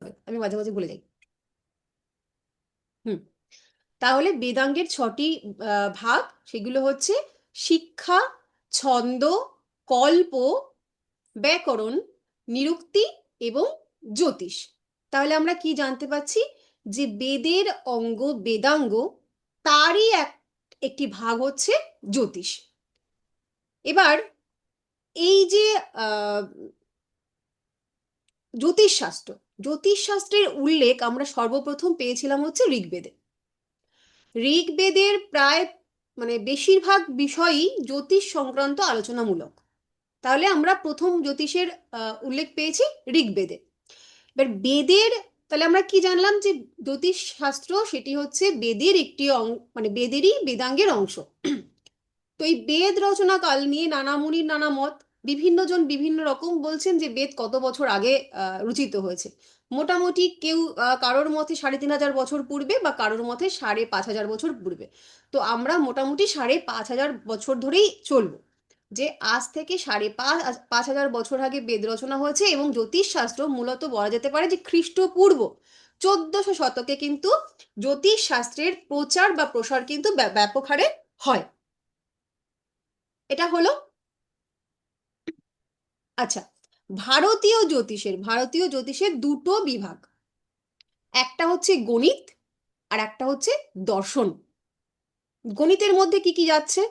হয়, আমি মাঝে মাঝে ভুলে যাই। হুম। তাহলে বেদাঙ্গের 6টি ভাগ, সেগুলো হচ্ছে শিক্ষা, ছন্দ, কল্প, ব্যাকরণ, নিরুক্তি এবং জ্যোতিষ। তাহলে আমরা কি জানতে পারছি, যে বেদের অঙ্গ বেদাঙ্গ, তারই একটি ভাগ হচ্ছে জ্যোতিষ। এবার এই যে আহ জ্যোতিষশাস্ত্র, জ্যোতিষশাস্ত্রের উল্লেখ আমরা সর্বপ্রথম পেয়েছিলাম হচ্ছে ঋগ্বেদে। ঋগ্বেদের প্রায় মানে বেশিরভাগ বিষয়ই জ্যোতিষ সংক্রান্ত আলোচনামূলক। তাহলে আমরা প্রথম জ্যোতিষের উল্লেখ পেয়েছি ঋগ্বেদে। এবার বেদের, তাহলে আমরা কি জানলাম, যে জ্যোতিষ শাস্ত্র সেটি হচ্ছে বেদের একটি মানে বেদেরই বেদাঙ্গের অংশ। তো এই বেদ রচনা কাল নিয়ে নানা মুনির নানা মত, বিভিন্ন জন বিভিন্ন রকম বলছেন যে বেদ কত বছর আগে রচিত হয়েছে। মোটামুটি কেউ কারোর মতে 3,500 বছর পূর্বে, বা কারোর মতে 5,500 বছর পূর্বে। তো আমরা মোটামুটি 5,500 বছর ধরেই চলবো, যে আজ থেকে 5,500 বছর আগে বেদ রচনা হয়েছে। এবং জ্যোতিষ শাস্ত্র মূলত বলা যেতে পারে যে খ্রিস্টপূর্ব 1400 শতকে কিন্তু জ্যোতিষ শাস্ত্রের প্রচার বা প্রসার কিন্তু ব্যাপক হারে হয়। এটা হলো। আচ্ছা, ভারতীয় জ্যোতিষের দুটো বিভাগ, একটা হচ্ছে গণিত আর একটা হচ্ছে দর্শন। গণিতের মধ্যে কি কি যাচ্ছে?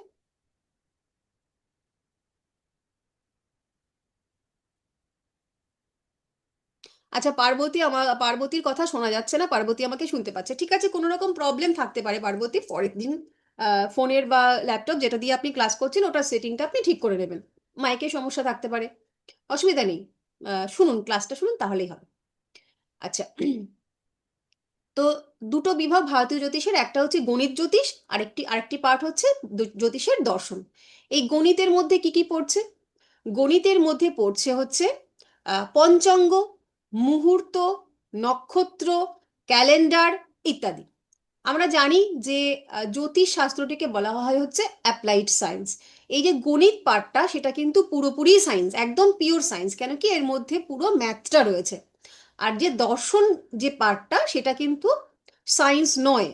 আচ্ছা, পার্বতীর কথা শোনা যাচ্ছে না, পার্বতী আমাকে শুনতে পাচ্ছে, ঠিক আছে, কোনো রকম প্রবলেম থাকতে পারে পার্বতী, পরের দিন ফোনের বা ল্যাপটপ যেটা দিয়ে আপনি ক্লাস করছেন ওটার সেটিংটা আপনি ঠিক করে নেবেন। মাইকের সমস্যা থাকতে পারে, অসুবিধা নেই। শুনুন, ক্লাসটা শুনুন, তাহলেই হবে। আচ্ছা, তো দুটো বিভাগ ভারতীয় জ্যোতিষের, একটা হচ্ছে গণিত জ্যোতিষ, আরেকটি পার্ট হচ্ছে জ্যোতিষের দর্শন। এই গণিতের মধ্যে কি কি পড়ছে? গণিতের মধ্যে পড়ছে হচ্ছে পঞ্চাঙ্গ, মুহূর্ত, নক্ষত্র, ক্যালেন্ডার ইত্যাদি। আমরা জানি যে জ্যোতিষ শাস্ত্রটিকে বলা হয় হচ্ছে অ্যাপ্লাইড সায়েন্স। এই যে গণিত পার্টটা, সেটা কিন্তু পুরোপুরি সায়েন্স, একদম পিওর সায়েন্স, কেন কি এর মধ্যে পুরো ম্যাথটা রয়েছে। আর যে দর্শন যে পার্টটা, সেটা কিন্তু সায়েন্স নয়।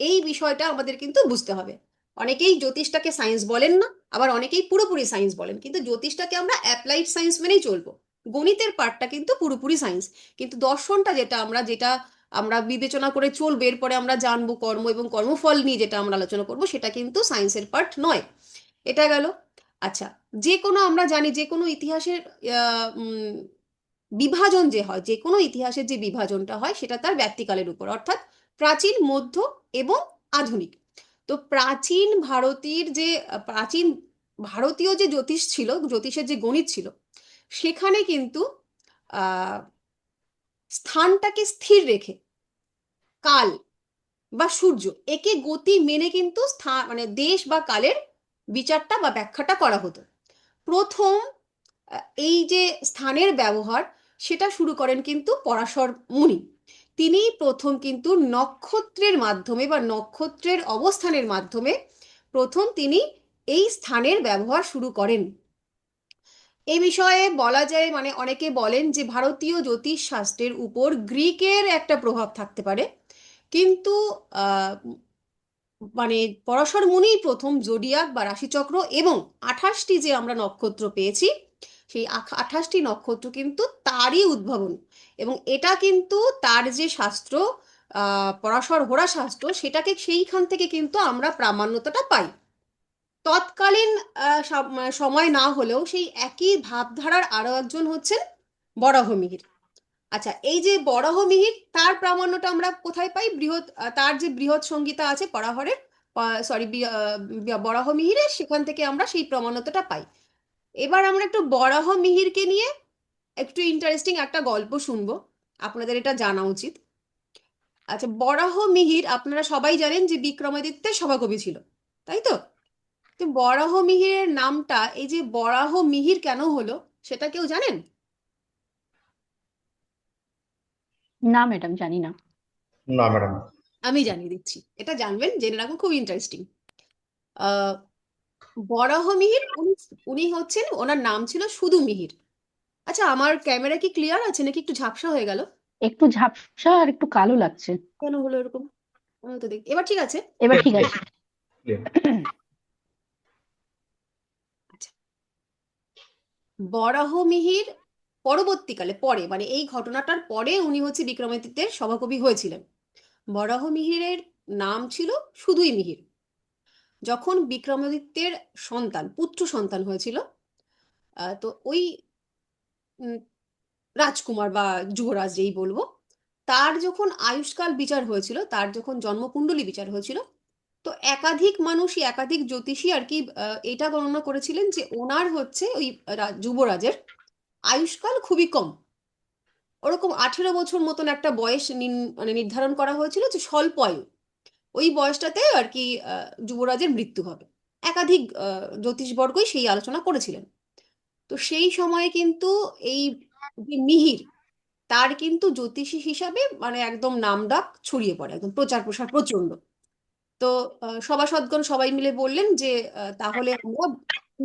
এই বিষয়টা আমাদের কিন্তু বুঝতে হবে। অনেকেই জ্যোতিষটাকে সায়েন্স বলেন না, আবার অনেকেই পুরোপুরি সায়েন্স বলেন, কিন্তু জ্যোতিষটাকে আমরা অ্যাপ্লাইড সায়েন্স মেনেই চলবো। গণিতের পার্টটা কিন্তু পুরোপুরি সায়েন্স, কিন্তু দর্শনটা যেটা আমরা বিবেচনা করে চলবো, এরপরে আমরা জানবো কর্ম এবং কর্মফল নিয়ে যেটা আমরা আলোচনা করব, সেটা কিন্তু সায়েন্সের পার্ট নয়। এটা গেল। আচ্ছা, যে কোনো আমরা জানি যে কোনো ইতিহাসের বিভাজন যে হয়, যে কোনো ইতিহাসের যে বিভাজনটা হয়, সেটা তার ব্যক্তিকালের উপর, অর্থাৎ প্রাচীন, মধ্য এবং আধুনিক। তো প্রাচীন ভারতীয় যে জ্যোতিষ ছিল, জ্যোতিষের যে গণিত ছিল, সেখানে কিন্তু আহ স্থানটাকে স্থির রেখে কাল বা সূর্য, একে গতি মেনে কিন্তু স্থান মানে দেশ বা কালের বিচারটা বা ব্যাখ্যাটা করা হতো। প্রথম এই যে স্থানের ব্যবহার, সেটা শুরু করেন কিন্তু পরাশর মুনি। তিনি প্রথম কিন্তু নক্ষত্রের মাধ্যমে বা নক্ষত্রের অবস্থানের মাধ্যমে প্রথম তিনি এই স্থানের ব্যবহার শুরু করেন। এই বিষয়ে বলা যায়, মানে অনেকে বলেন যে ভারতীয় জ্যোতিষ শাস্ত্রের উপর গ্রিকের একটা প্রভাব থাকতে পারে, কিন্তু আহ, মানে পরাশর মুনিই প্রথম জোডিয়াক বা রাশিচক্র এবং 28টি যে আমরা নক্ষত্র পেয়েছি, সেই 28টি নক্ষত্র কিন্তু তারই উদ্ভাবন। এবং এটা কিন্তু তার যে শাস্ত্র, পরাশর হোরা শাস্ত্র, সেটাকে সেইখান থেকে কিন্তু আমরা প্রামাণ্যতাটা পাই। তৎকালীন সময় না হলেও সেই একই ভাবধারার আরো একজন হচ্ছেন বরাহমিহির। আচ্ছা, এই যে বরাহমিহির, তার প্রামাণ্যটা আমরা কোথায় পাই? তার যে বৃহৎ সংগীতা আছে পরাহরের, সরি, বরাহমিহিরের, সেখান থেকে আমরা সেই প্রামাণ্যতাটা পাই। এবার আমরা একটু বরাহমিহিরকে নিয়ে একটু ইন্টারেস্টিং একটা গল্প শুনবো, আপনাদের এটা জানা উচিত। আচ্ছা, বরাহমিহির আপনারা সবাই জানেন যে বিক্রমাদিত্যের সভাকবি ছিল, তাই তো? তো বরাহমিহিরের নামটা, এই যে বরাহমিহির কেন হলো, সেটা কেউ জানেন? না ম্যাডাম, জানি না। না ম্যাডাম। আমি জানিয়ে দিচ্ছি, এটা জানবেন, জেনে রাখুন, খুব ইন্টারেস্টিং। আহ বরাহমিহির, উনি উনি হচ্ছেন, ওনার নাম ছিল শুধু মিহির। আচ্ছা, আমার ক্যামেরা কি ক্লিয়ার আছে নাকি একটু ঝাপসা হয়ে গেল? একটু ঝাপসা আর একটু কালো লাগছে। কেন হলো এরকম? আমি তো দেখি এবার ঠিক আছে। এবার ঠিক আছে। আচ্ছা, বরাহমিহির পরবর্তীকালে, পরে মানে এই ঘটনাটার পরে উনি হচ্ছে বিক্রমাদিত্যের সভাকবি হয়েছিলেন। বরাহমিহিরের নাম ছিল শুধুই মিহির। যখন বিক্রমাদিত্যের সন্তান, পুত্র সন্তান হয়েছিল, তো ওই উম, রাজকুমার বা যুবরাজ যেই বলবো, তার যখন আয়ুষ্কাল বিচার হয়েছিল, তার যখন জন্মকুণ্ডলী বিচার হয়েছিল, তো একাধিক মানুষই, একাধিক জ্যোতিষী আর কি এটা গণনা করেছিলেন যে ওনার হচ্ছে ওই যুবরাজের আয়ুষ্কাল খুবই কম। ওরকম 18 বছর মতন একটা বয়স মানে নির্ধারণ করা হয়েছিল যে স্বল্প আয়ু, ওই বয়সটাতে আর কি যুবরাজের মৃত্যু হবে। একাধিক জ্যোতিষবর্গই সেই আলোচনা করেছিলেন। তো সেই সময়ে কিন্তু এই যে মিহির, তার কিন্তু জ্যোতিষী হিসাবে মানে একদম নামডাক ছড়িয়ে পড়ে, একদম প্রচার প্রসার প্রচন্ড। তো সভাসদগণ সবাই মিলে বললেন যে তাহলে আমরা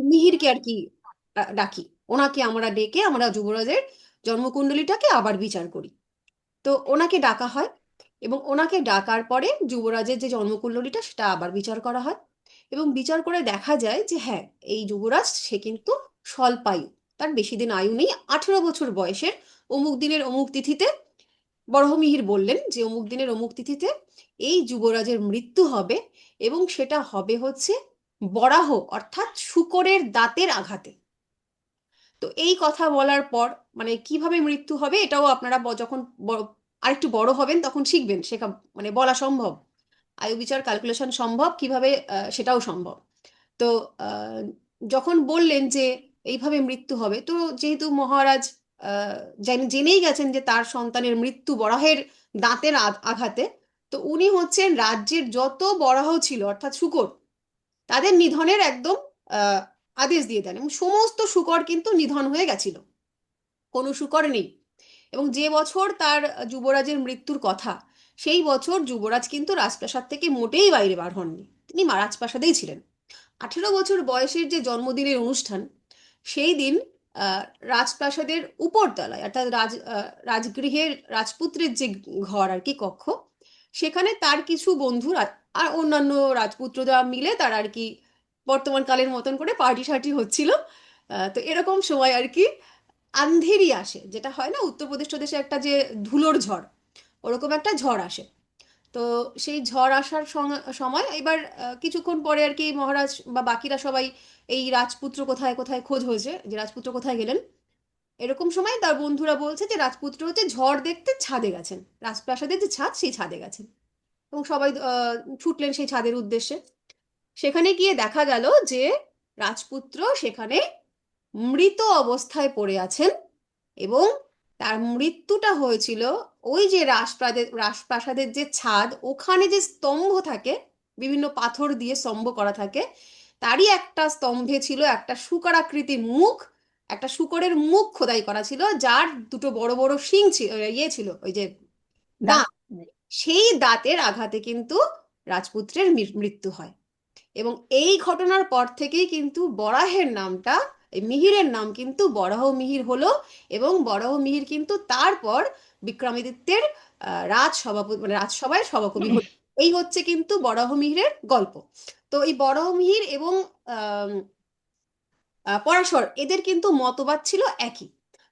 মিহিরকে আর কি ডাকি, ওনাকে আমরা ডেকে আমরা যুবরাজের জন্মকুণ্ডলীটাকে আবার বিচার করি। তো ওনাকে ডাকা হয়, এবং ওনাকে ডাকার পরে যুবরাজের যে জন্মকুণ্ডলীটা সেটা আবার বিচার করা হয়। এবং বিচার করে দেখা যায় যে হ্যাঁ, এই যুবরাজ সে কিন্তু স্বল্পায়ু, তার বেশি দিন আয়ু নেই। 18 বছর বয়সের অমুক দিনের অমুক তিথিতে বরহমিহির বললেন যে অমুক দিনের অমুক তিথিতে এই যুবরাজের মৃত্যু হবে, এবং সেটা হবে হচ্ছে বরাহ অর্থাৎ শূকরের দাঁতের আঘাতে। তো এই কথা বলার পর মানে কিভাবে মৃত্যু হবে এটাও আপনারা যখন আরেকটু বড় হবেন তখন শিখবেন, শেখা মানে বলা সম্ভব, আয়ু বিচার ক্যালকুলেশন সম্ভব কিভাবে, সেটাও সম্ভব। তো আহ, যখন বললেন যে এইভাবে মৃত্যু হবে, তো যেহেতু মহারাজ জেনেই গেছেন যে তার সন্তানের মৃত্যু বরাহের দাঁতের আঘাতে, তো উনি হচ্ছেন রাজ্যের যত বরাহ ছিল অর্থাৎ শূকর, তাদের নিধনের একদম আহ, আদেশ দিয়ে দেন, এবং সমস্ত শূকর কিন্তু নিধন হয়ে গেছিল, কোনো শূকর নেই। এবং যে বছর তার যুবরাজের মৃত্যুর কথা, সেই বছর যুবরাজ কিন্তু রাজপ্রাসাদ থেকে মোটেই বাইরে বার হননি, তিনি রাজপ্রাসাদেই ছিলেন। 18 বছর বয়সের যে জন্মদিনের অনুষ্ঠান, সেই দিন আহ, রাজপ্রাসাদের উপরতলায় অর্থাৎ রাজগৃহের রাজপুত্রের যে ঘর আর কি, কক্ষ, সেখানে তার কিছু বন্ধু আর অন্যান্য রাজপুত্ররা মিলে তার আর কি বর্তমান কালের মতন করে পার্টি সার্টি হচ্ছিল। তো এরকম সময় আর কি আন্ধেরি আসে, যেটা হয় না উত্তরপ্রদেশ প্রদেশে একটা যে ধুলোর ঝড়, ওরকম একটা ঝড় আসে। তো সেই ঝড় আসার সময় এবার কিছুক্ষণ পরে আর কি মহারাজ বা বাকিরা সবাই এই রাজপুত্র কোথায় কোথায় খোঁজ হয়েছে যে রাজপুত্র কোথায় গেলেন, এরকম সময় তার বন্ধুরা বলছে যে রাজপুত্র হচ্ছে ঝড় দেখতে ছাদে গেছেন, রাজপ্রাসাদের যে ছাদ সেই ছাদে গেছেন। এবং সবাই ছুটলেন সেই ছাদের উদ্দেশ্যে। সেখানে গিয়ে দেখা গেল যে রাজপুত্র সেখানে মৃত অবস্থায় পড়ে আছেন, এবং তার মৃত্যুটা হয়েছিল ওই যে রাজপ্রাসাদের যে ছাদ, ওখানে যে স্তম্ভ থাকে, বিভিন্ন পাথর দিয়ে স্তম্ভ করা থাকে, তারই একটা স্তম্ভে ছিল একটা শুকরাকৃতির মুখ, একটা শুকরের মুখ খোদাই করা ছিল, যার দুটো বড় বড় শিং ছিল, ইয়ে ছিল ওই যে দাঁত। দাঁত। সেই দাঁতের আঘাতে কিন্তু রাজপুত্রের মৃত্যু হয়। এবং এই ঘটনার পর থেকেই কিন্তু বরাহের নামটা, এই মিহিরের নাম কিন্তু বরাহ মিহির হলো। এবং বরাহ মিহির কিন্তু তারপর বিক্রমাদিত্যের রাজ সভাপতি মানে রাজসভায় সভাকবি হলো। এই হচ্ছে কিন্তু বরাহ মিহিরের গল্প। তো এই বরাহ মিহির এবং আহ পরাশর, এদের কিন্তু মতবাদ ছিল একই।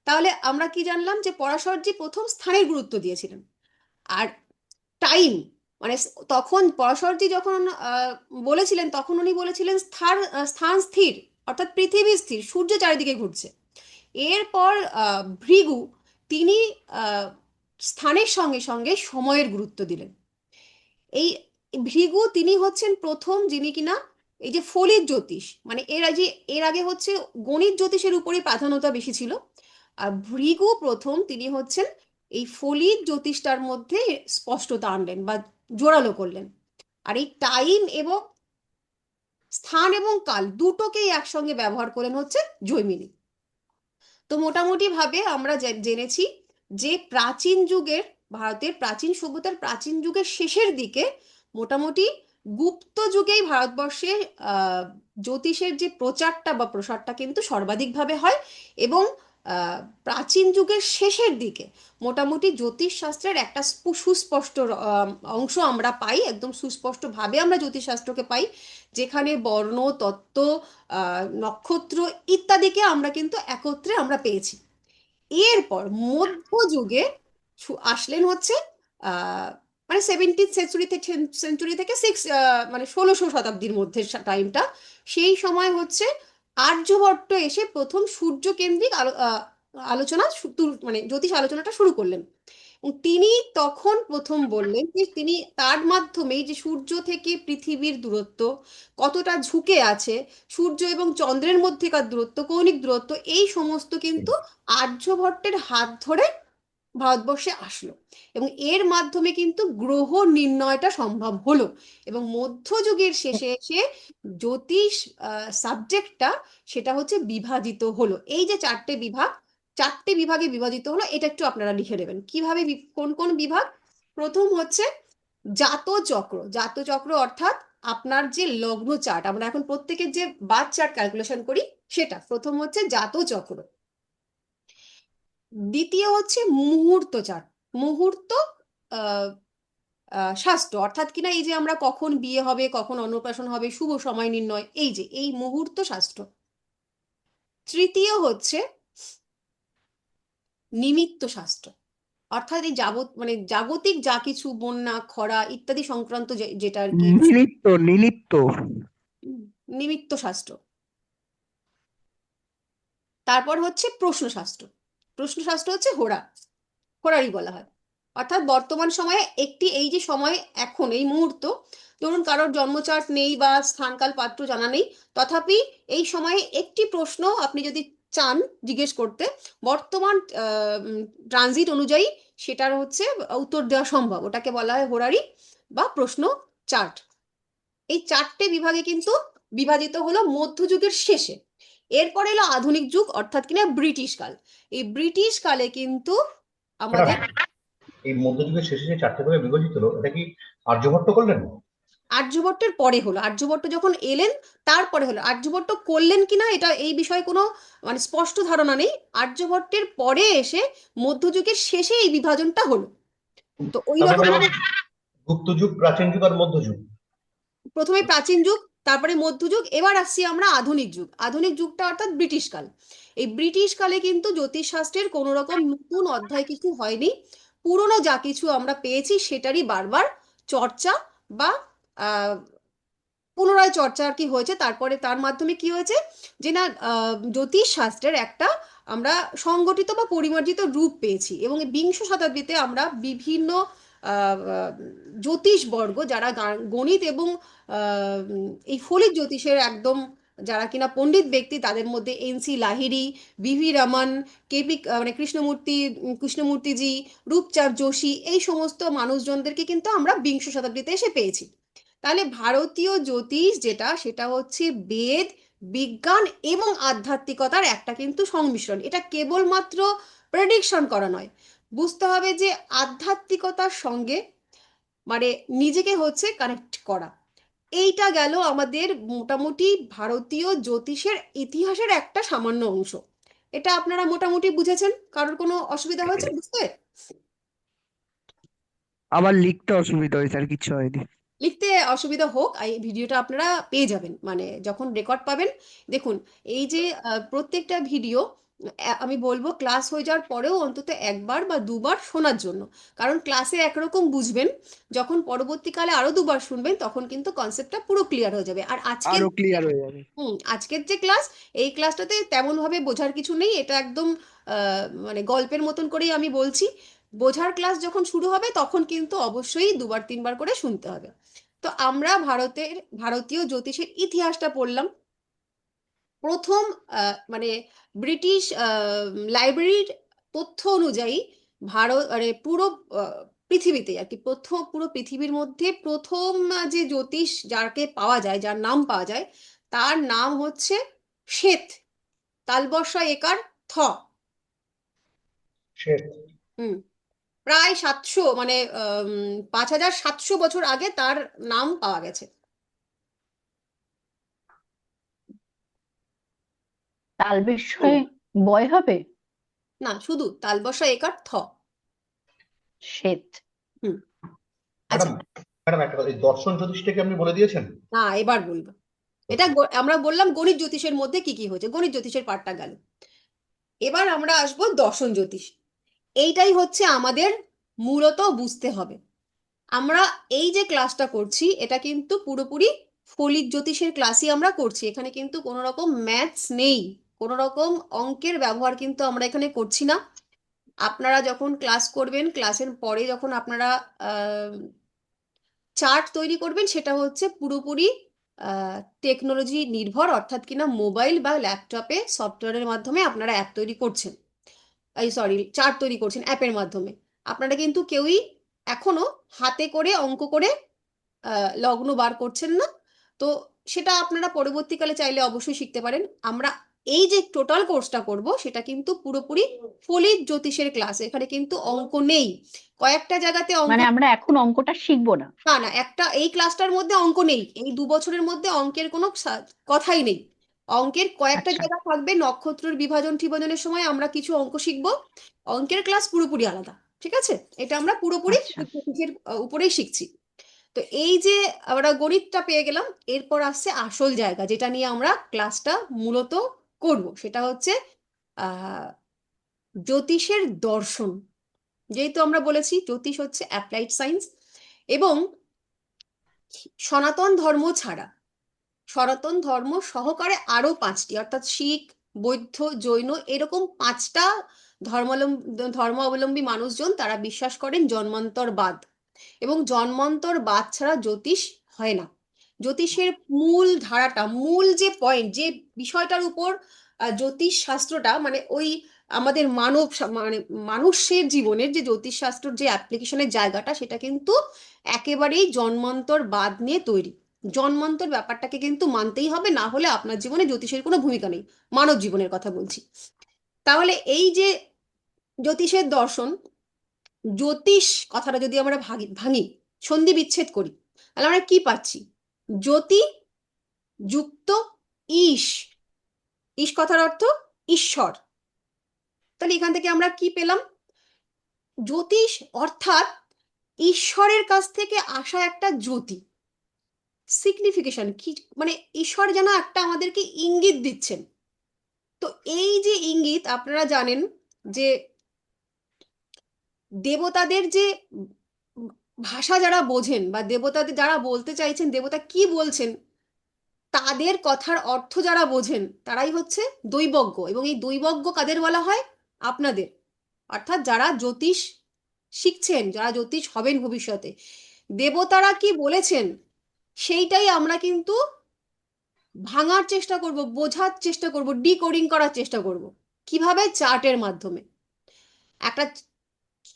তাহলে আমরা কি জানলাম যে পরাশরজি প্রথম স্থানের গুরুত্ব দিয়েছিলেন, আর টাইম মানে তখন পরাশরজি যখন বলেছিলেন, তখন উনি বলেছিলেন স্থান স্থির, অর্থাৎ পৃথিবী স্থির, সূর্য চারিদিকে ঘুরছে। এরপর ভৃগু, তিনি আহ, স্থানের সঙ্গে সঙ্গে সময়ের গুরুত্ব দিলেন। এই ভৃগু তিনি হচ্ছেন প্রথম যিনি কিনা এই যে ফলিত জ্যোতিষ, মানে এর আগে হচ্ছে গণিত জ্যোতিষের উপরে প্রাধান্যতা বেশি ছিল, আর ভৃগু প্রথম তিনি হচ্ছেন এই ফলিত জ্যোতিষটার মধ্যে স্পষ্টতা আনলেন বা জোরালো করলেন। আর এই টাইম এবং স্থান এবং কাল দুটোকেই একসঙ্গে ব্যবহার করেন হচ্ছে জৈমিনী। তো মোটামুটি ভাবে আমরা জেনেছি যে প্রাচীন যুগের, ভারতের প্রাচীন সভ্যতার প্রাচীন যুগের শেষের দিকে মোটামুটি গুপ্ত যুগেই ভারতবর্ষে জ্যোতিষের যে প্রচারটা বা প্রসারটা কিন্তু সর্বাধিকভাবে হয়। এবং আহ, প্রাচীন যুগের শেষের দিকে মোটামুটি জ্যোতিষশাস্ত্রের একটা সুস্পষ্ট অংশ আমরা পাই, একদম সুস্পষ্টভাবে আমরা জ্যোতিষশাস্ত্রকে পাই, যেখানে বর্ণ তত্ত্ব, নক্ষত্র ইত্যাদিকে আমরা কিন্তু একত্রে আমরা পেয়েছি। এরপর মধ্যযুগে আসলেন হচ্ছে আহ, মানে 17th সেঞ্চুরি থেকে মানে 1600 শতাব্দীর মধ্যে টাইমটা। সেই সময় হচ্ছে আর্যভট্ট এসে প্রথম সূর্যকেন্দ্রিক আলোচনা মানে জ্যোতিষ আলোচনাটা শুরু করলেন। এবং তিনি তখন প্রথম বললেন যে তিনি তার মাধ্যমেই যে সূর্য থেকে পৃথিবীর দূরত্ব কতটা ঝুঁকে আছে, সূর্য এবং চন্দ্রের মধ্যেকার দূরত্ব, কৌণিক দূরত্ব, এই সমস্ত কিন্তু আর্যভট্টের হাত ধরে ভারতবর্ষে আসলো। এবং এর মাধ্যমে কিন্তু গ্রহ নির্ণয়টা সম্ভব হলো। এবং মধ্যযুগের শেষে এসে জ্যোতিষ সাবজেক্টটা সেটা হচ্ছে বিভাজিত হলো। এই যে চারটে বিভাগ, চারটে বিভাগে বিভাজিত হলো, এটা একটু আপনারা লিখে দেবেন কিভাবে কোন কোন বিভাগ। প্রথম হচ্ছে জাতচক্র। জাতচক্র অর্থাৎ আপনার যে লগ্ন চার্ট, আমরা এখন প্রত্যেকের যে বার্থ চার্ট ক্যালকুলেশন করি, সেটা প্রথম হচ্ছে জাতচক্র। দ্বিতীয় হচ্ছে মুহূর্ত চার্ট। মুহূর্ত আহ, শাস্ত্র অর্থাৎ কিনা এই যে আমরা কখন বিয়ে হবে, কখন অন্নপ্রাশন হবে, শুভ সময় নির্ণয়, এই যে এই মুহূর্ত শাস্ত্র। তৃতীয় হচ্ছে নিমিত্ত শাস্ত্র, অর্থাৎ এই মানে জাগতিক যা কিছু বন্যা খরা ইত্যাদি সংক্রান্ত যেটা আর কি নিমিত্ত নিমিত্ত উম, নিমিত্ত শাস্ত্র। তারপর হচ্ছে প্রশ্নশাস্ত্র। প্রশ্নশাস্ত্র হচ্ছে হোরারি বলা হয়। অর্থাৎ বর্তমান সময়ে একটি এই যে সময় এখন এই মুহূর্ত, ধরুন কারোর জন্মচার্ট নেই বা স্থানকাল পাত্র জানা নেই, তথাপি এই সময়ে একটি প্রশ্ন আপনি যদি চান জিজ্ঞেস করতে, বর্তমান ট্রানজিট অনুযায়ী সেটার হচ্ছে উত্তর দেওয়া সম্ভব, ওটাকে বলা হয় হোরারি বা প্রশ্ন চার্ট। এই চারটে বিভাগে কিন্তু বিভাজিত হলো মধ্যযুগের শেষে। এরপর এলো আধুনিক যুগ অর্থাৎ কিনা ব্রিটিশ কাল। এই ব্রিটিশ কালে কিন্তু আমাদের ম্যাডাম, এই মধ্যযুগের শেষে যে চারটে ভাগে বিভাজিত হলো, এটা কি আর্যভট্ট করলেন? আর্যভট্টের পরে হলো, আর্যভট্ট যখন এলেন তারপরে হলো। আর্যভট্ট করলেন কিনা এটা এই বিষয়ে কোনো মানে স্পষ্ট ধারণা নেই। আর্যভট্টের পরে এসে মধ্যযুগের শেষে এই বিভাজনটা হলো। তো ওই তার রকম মানে গুপ্ত যুগ, প্রাচীন যুগ আর মধ্যযুগ। প্রথমে প্রাচীন যুগ, তারপরে মধ্যযুগ, এবার আসছি আমরা আধুনিক যুগ। আধুনিক যুগটা অর্থাৎ ব্রিটিশ কাল। এই ব্রিটিশ কালে কিন্তু জ্যোতিষশাস্ত্রের কোনো রকম নতুন অধ্যায় কিছু হয়নি। পুরনো যা কিছু আমরা পেয়েছি সেটারই বারবার চর্চা বা আহ, পুনরায় চর্চা আর কি হয়েছে। তারপরে তার মাধ্যমে কি হয়েছে যে না, জ্যোতিষ শাস্ত্রের একটা আমরা সংগঠিত বা পরিমার্জিত রূপ পেয়েছি। এবং এই বিংশ শতাব্দীতে আমরা বিভিন্ন আহ, আহ, জ্যোতিষবর্গ যারা গণিত এবং এই ফলিক জ্যোতিষের একদম যারা কিনা পণ্ডিত ব্যক্তি, তাদের মধ্যে এনসি লাহিড়ী, বিভি রমন, কেপি মানে কৃষ্ণমূর্তিজি, রূপচাঁদ যোশী, এই সমস্ত মানুষজনদেরকে কিন্তু আমরা বিংশ শতাব্দীতে এসে পেয়েছি। তাহলে ভারতীয় জ্যোতিষ যেটা, সেটা হচ্ছে বেদ, বিজ্ঞান এবং আধ্যাত্মিকতার একটা কিন্তু সংমিশ্রণ। এটা কেবলমাত্র প্রেডিকশন করা নয়, বুঝতে হবে যে আধ্যাত্মিকতার সঙ্গে মানে নিজেকে হচ্ছে কানেক্ট করা। এইটা গেল আমাদের মোটামুটি ভারতীয় জ্যোতিষের ইতিহাসের একটা সামান্য অংশ। এটা আপনারা মোটামুটি বুঝেছেন? কারোর কোনো অসুবিধা হয়েছে বুঝতে? আমার লিখতে অসুবিধা হয়েছে, আর কিছু হয়নি। লিখতে অসুবিধা হোক, এই ভিডিওটা আপনারা পেয়ে যাবেন মানে যখন রেকর্ড পাবেন। দেখুন, এই যে প্রত্যেকটা ভিডিও আমি বলবো ক্লাস হয়ে যাওয়ার পরেও অন্তত একবার বা দুবার শোনার জন্য। কারণ ক্লাসে একরকম বুঝবেন, যখন পরবর্তীকালে আরো দুবার শুনবেন তখন কিন্তু কনসেপ্টটা পুরো ক্লিয়ার হয়ে যাবে। আর আজকের আরো ক্লিয়ার হয়ে যাবে। আজকের যে ক্লাস, এই ক্লাসটাতে তেমন ভাবে বোঝার কিছু নেই। এটা একদম মানে গল্পের মতন করেই আমি বলছি। বোঝার ক্লাস যখন শুরু হবে তখন কিন্তু অবশ্যই দুবার তিনবার করে শুনতে হবে। তো আমরা ভারতীয় জ্যোতিষের ইতিহাসটা পড়লাম। প্রথম মানে ব্রিটিশ লাইব্রেরির তথ্য অনুযায়ী ভারত মানে পুরো পৃথিবীতে আর কি পুরো পৃথিবীর মধ্যে প্রথম যে জ্যোতিষ যাকে পাওয়া যায়, যার নাম পাওয়া যায়, তার নাম হচ্ছে শ্বেত। তালবর্ষা একার থ। শ্বেত। হুম। প্রায় 700 মানে 5700 বছর আগে তার নাম পাওয়া গেছে। তাল হুম। বিস্ময়ে বয় হবে? না, শুধু তালবসা একার থ। শ্বেত। হুম। আচ্ছা, ম্যাডাম, ম্যাডাম একটা কথা, এই দর্শন জ্যোতিষটাকে আপনি বলে দিয়েছেন। না এবার বলবো। এটা আমরা বললাম গণিত জ্যোতিষের মধ্যে কি কি হয়েছে, গণিত জ্যোতিষের পার্টটা গেল। এবার আমরা আসবো দর্শন জ্যোতিষ। এইটাই হচ্ছে আমাদের মূলত বুঝতে হবে। আমরা এই যে ক্লাসটা করছি এটা কিন্তু পুরোপুরি ফলিক জ্যোতিষের ক্লাসই আমরা করছি, এখানে কিন্তু কোনো রকম ম্যাথস নেই, কোনো রকম অঙ্কের ব্যবহার কিন্তু আমরা এখানে করছি না। আপনারা যখন ক্লাস করবেন, ক্লাসের পরে যখন আপনারা চার্ট তৈরি করবেন, সেটা হচ্ছে পুরোপুরি টেকনোলজি নির্ভর, অর্থাৎ কিনা মোবাইল বা ল্যাপটপে সফটওয়্যারের মাধ্যমে আপনারা অ্যাপ তৈরি করছেন, এই সরি চার্ট তৈরি করছেন অ্যাপের মাধ্যমে। আপনারা কিন্তু কেউই এখনো হাতে করে অঙ্ক করে লগ্ন বার করছেন না। তো সেটা আপনারা পরবর্তীকালে চাইলে অবশ্যই শিখতে পারেন। আমরা এই যে টোটাল কোর্সটা করব সেটা কিন্তু পুরোপুরি ফলিক জ্যোতিষের ক্লাস, এখানে কিন্তু অঙ্ক নেই। কয়েকটা জায়গাতে অঙ্ক, মানে আমরা এখন অঙ্কটা শিখবো না? না না, একটা এই ক্লাসটার মধ্যে অঙ্ক নেই, এই 2 বছরের মধ্যে অঙ্কের কোনো কথাই নেই। অঙ্কের কয়েকটা আচ্ছা, জায়গা থাকবে, নক্ষত্রের বিভাজন টিভাজনের সময় আমরা কিছু অঙ্ক শিখবো। অঙ্কের ক্লাস পুরোপুরি আলাদা, ঠিক আছে? এটা আমরা পুরোপুরি আচ্ছা। জ্যোতিষের উপরেই শিখছি। তো এই যে আমরা গণিতটা পেয়ে গেলাম, এরপর আসছে আসল জায়গা যেটা নিয়ে আমরা ক্লাসটা মূলত করব, সেটা হচ্ছে আহ জ্যোতিষের দর্শন। যেহেতু আমরা বলেছি জ্যোতিষ হচ্ছে অ্যাপ্লাইড সায়েন্স, এবং সনাতন ধর্ম ছাড়া সনাতন ধর্ম সহকারে আরো 5টি, অর্থাৎ শিখ, বৌদ্ধ, জৈন, এরকম 5টা ধর্মাবলম্বী মানুষজন তারা বিশ্বাস করেন জন্মান্তরবাদ, এবং জন্মান্তরবাদ ছাড়া জ্যোতিষ হয় না। জ্যোতিষের মূল ধারাটা, মূল যে পয়েন্ট, যে বিষয়টার উপর জ্যোতিষ শাস্ত্রটা, মানে ওই আমাদের মানে মানুষের জীবনের যে জ্যোতিষ শাস্ত্রের যে অ্যাপ্লিকেশনের জায়গাটা, সেটা কিন্তু একেবারেই জন্মান্তরবাদ নিয়ে তৈরি। জন্মান্তর ব্যাপারটাকে কিন্তু মানতেই হবে, না হলে আপনার জীবনে জ্যোতিষের কোনো ভূমিকা নেই, মানব জীবনের কথা বলছি। তাহলে এই যে জ্যোতিষের দর্শন, জ্যোতিষ কথাটা যদি আমরা ভাঙি ভাঙি সন্ধি বিচ্ছেদ করি, তাহলে আমরা কি পাচ্ছি? জ্যোতি যুক্ত ঈশ, ঈশ কথার অর্থ ঈশ্বর। তাহলে এখান থেকে আমরা কি পেলাম? জ্যোতিষ অর্থাৎ ঈশ্বরের কাছ থেকে আসা একটা জ্যোতি। সিগনিফিকেশন কি, মানে ঈশ্বর যেন একটা আমাদেরকে ইঙ্গিত দিচ্ছেন। তো এই যে ইঙ্গিত, আপনারা জানেন যে দেবতাদের যে ভাষা যারা বোঝেন, বা দেবতাদের যারা বলতে চাইছেন দেবতা কি বলছেন, তাদের কথার অর্থ যারা বোঝেন তারাই হচ্ছে দৈবজ্ঞ। এবং এই দৈবজ্ঞ কাদের বলা হয়? আপনাদের, অর্থাৎ যারা জ্যোতিষ শিখছেন, যারা জ্যোতিষ হবেন ভবিষ্যতে। দেবতারা কি বলেছেন সেইটাই আমরা কিন্তু ভাঙার চেষ্টা করব, বোঝার চেষ্টা করব, ডিকোডিং করার চেষ্টা করব। কিভাবে? চার্টের মাধ্যমে। একটা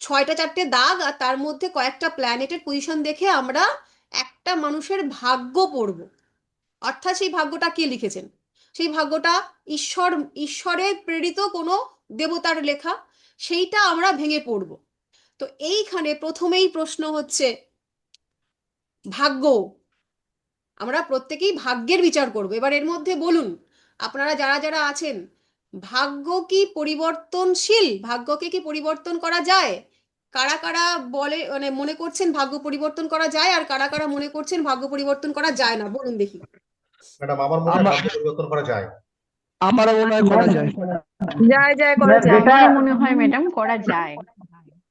6টা 4টে দাগ আর তার মধ্যে কয়েকটা প্ল্যানেটের পজিশন দেখে আমরা একটা মানুষের ভাগ্য পড়ব, অর্থাৎ সেই ভাগ্যটা কে লিখেছেন, সেই ভাগ্যটা ঈশ্বরের প্রেরিত কোনো দেবতার লেখা, সেইটা আমরা ভেঙে পড়ব। তো এইখানে প্রথমেই প্রশ্ন হচ্ছে ভাগ্য। আমরা প্রত্যেকেই ভাগ্যের বিচার করব। এবার এর মধ্যে বলুন, আপনারা যারা যারা আছেন, ভাগ্য কি পরিবর্তনশীল? ভাগ্যকে কি পরিবর্তন করা যায়? কারা কারা বলে, মানে মনে করছেন ভাগ্য পরিবর্তন করা যায়, আর কারা কারা মনে করছেন ভাগ্য পরিবর্তন করা যায় না? বলুন দেখি। ম্যাডাম, আমার মনে হয় আমার ভাগ্য পরিবর্তন করা যায়। আমারও মনে হয় করা ম্যাম, যায়। যায় যায় করা ম্যাম যায়। যেটা আমারও মনে হয় ম্যাডাম করা যায়।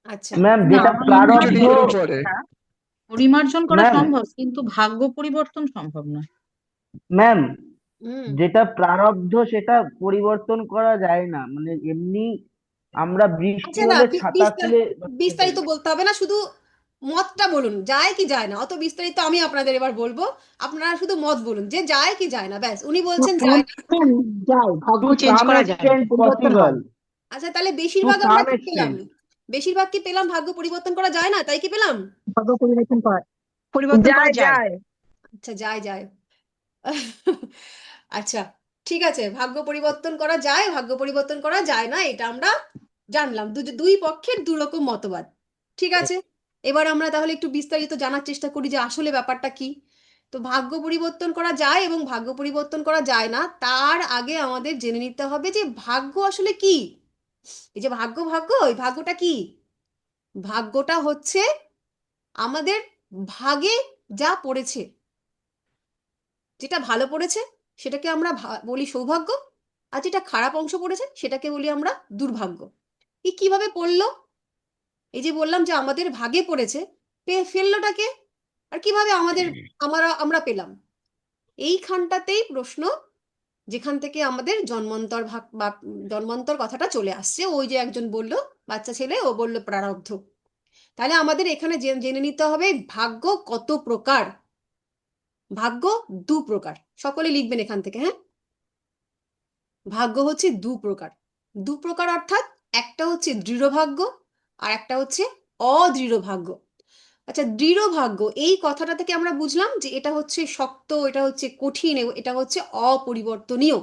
আচ্ছা, ম্যাম না, যেটা আমার মনে হয় প্রারব্ধ কিছুদিনের উপরে। পরিমার্জন করা ম্যাম সম্ভব, কিন্তু ভাগ্য পরিবর্তন সম্ভব নয়। ম্যাম হুম, যেটা প্রারব্ধ সেটা পরিবর্তন করা যায় না, মানে এমনি আমরা বৃষ্টি আচ্ছা, না হলে ছাতা খুলে বিস্তারিত বলতে হবে না, শুধু মতটা বলুন, যায় কি যায় না, অত বিস্তারিত আমি আপনাদের এবার বলবো। আপনারা শুধু মত বলুন যে যায় কি যায় না, ব্যাস। উনি বলছেন যায় না। যায়, ভাগ্য টু চেঞ্জ সাম করা যায়, এক্সটেন্ট পরিবর্তন পসিবল, হয়। আচ্ছা, তাহলে টু বেশিরভাগ আমরা সাম কি পেলাম? এক্সটেন্ট। বেশিরভাগ কি পেলাম ভাগ্য পরিবর্তন করা যায় না, তাই কি পেলাম? ভাগ্য পরিবর্তন করা, পরিবর্তন করা যায়। আচ্ছা, যায় যায়। আচ্ছা, ঠিক আছে, ভাগ্য পরিবর্তন করা যায়, ভাগ্য পরিবর্তন করা যায় না, এটা আমরা জানলাম। দুই পক্ষের দুরকম মতবাদ, ঠিক আছে। এবার আমরা তাহলে একটু বিস্তারিত জানার চেষ্টা করি যে আসলে ব্যাপারটা কি। তো ভাগ্য পরিবর্তন করা যায় এবং ভাগ্য পরিবর্তন করা যায় না, তার আগে আমাদের জেনে নিতে হবে যে ভাগ্য আসলে কি। এই যে ভাগ্য, ভাগ্য, এই ভাগ্যটা কি? ভাগ্যটা হচ্ছে আমাদের ভাগে যা পড়েছে, যেটা ভালো পড়েছে সেটাকে আমরা বলি সৌভাগ্য, আর যেটা খারাপ অংশ পড়েছে সেটাকে বলি আমরা দুর্ভাগ্য। এই কিভাবে পড়লো? এই যে বললাম যে আমাদের ভাগে পড়েছে, ফেললোটাকে, আর কিভাবে আমরা পেলাম? এইখানটাতেই প্রশ্ন, যেখান থেকে আমাদের জন্মান্তর ভাগ বা জন্মান্তর কথাটা চলে আসছে। ওই যে একজন বলল, বাচ্চা ছেলে, ও বলল প্রারব্ধ। তাহলে আমাদের এখানে জেনে নিতে হবে ভাগ্য কত প্রকার। ভাগ্য দু প্রকার, সকলে লিখবেন এখান থেকে, হ্যাঁ? ভাগ্য হচ্ছে দু প্রকার। দু প্রকার অর্থাৎ একটা হচ্ছে দৃঢ় ভাগ্য, আর একটা হচ্ছে অদৃঢ় ভাগ্য। আচ্ছা, দৃঢ় ভাগ্য এই কথাটা থেকে আমরা বুঝলাম যে এটা হচ্ছে শক্ত, এটা হচ্ছে কঠিন, এটা হচ্ছে অপরিবর্তনীয়।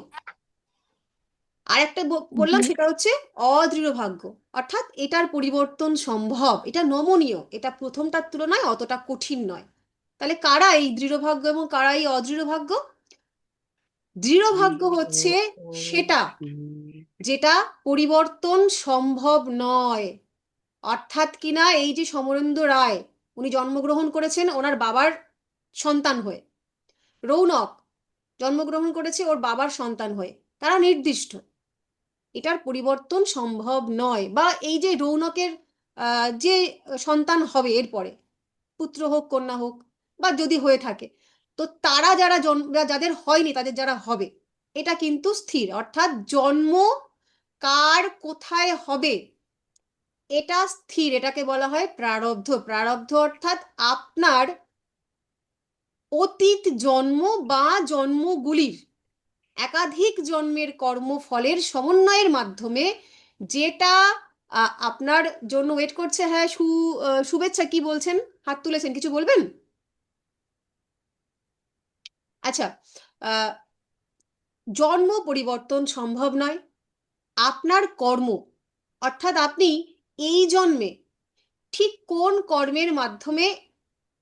আর একটা বললাম সেটা হচ্ছে অদৃঢ় ভাগ্য, অর্থাৎ এটার পরিবর্তন সম্ভব, এটা নমনীয়, এটা প্রথমটার তুলনায় অতটা কঠিন নয়। তাহলে কারা এই দৃঢ় ভাগ্য এবং কারা এই অদৃঢ় ভাগ্য? দৃঢ় ভাগ্য হচ্ছে সেটা যেটা পরিবর্তন সম্ভব নয়। অর্থাৎ কিনা এই যে সমরেন্দ্র রায়, উনি জন্মগ্রহণ করেছেন ওনার বাবার সন্তান হয়ে, রৌনক জন্মগ্রহণ করেছে ওর বাবার সন্তান হয়ে, তারা নির্দিষ্ট, এটার পরিবর্তন সম্ভব নয়। বা এই যে রৌনকের যে সন্তান হবে এরপরে, পুত্র হোক কন্যা হোক, বা যদি হয়ে থাকে, তো তারা যারা যাদের হয়নি তাদের যারা হবে, এটা কিন্তু স্থির। অর্থাৎ জন্ম কার কোথায় হবে এটা স্থির, এটাকে বলা হয় প্রারব্ধ। প্রারব্ধ অর্থাৎ আপনার অতীত জন্ম বা জন্মগুলির একাধিক জন্মের কর্মফলের সমন্বয়ের মাধ্যমে যেটা আপনার জন্য ওয়েট করছে। হ্যাঁ, শুভেচ্ছা, কি বলছেন? হাত তুলেছেন, কিছু বলবেন? আচ্ছা, জন্ম পরিবর্তন সম্ভব নয়। আপনার কর্ম, অর্থাৎ আপনি এই জন্মে ঠিক কোন কর্মের মাধ্যমে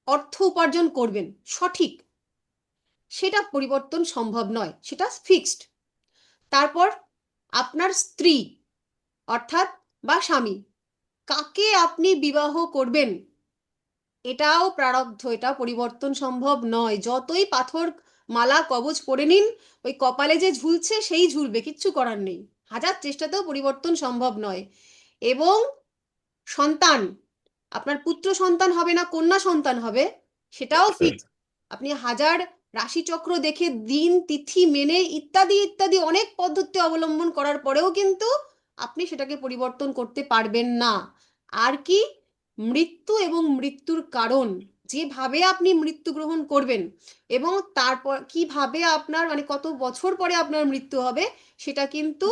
অর্থ উপার্জন করবেন সঠিক, সেটা পরিবর্তন সম্ভব নয়, সেটা ফিক্সড। তারপর আপনার স্ত্রী অর্থাৎ বা স্বামী, কাকে আপনি বিবাহ করবেন, এটাও প্রারব্ধ, এটা পরিবর্তন সম্ভব নয়। যতই পাথর মালা কবচ পরে নিন, ওই কপালে যে ঝুলছে সেই ঝুলবে, কিচ্ছু করার নেই, হাজার চেষ্টাতেও পরিবর্তন সম্ভব নয়। এবং সন্তান, আপনার পুত্র সন্তান হবে না কন্যা সন্তান হবে, সেটাও ফিক্স। আপনি হাজার রাশিচক্র দেখে, দিন তিথি মেনে, ইত্যাদি ইত্যাদি অনেক পদ্ধতি অবলম্বন করার পরেও কিন্তু আপনি সেটাকে পরিবর্তন করতে পারবেন না। আর কি? মৃত্যু এবং মৃত্যুর কারণ, যেভাবে আপনি মৃত্যুগ্রহণ করবেন এবং তারপর কিভাবে আপনার মানে কত বছর পরে আপনার মৃত্যু হবে, সেটা কিন্তু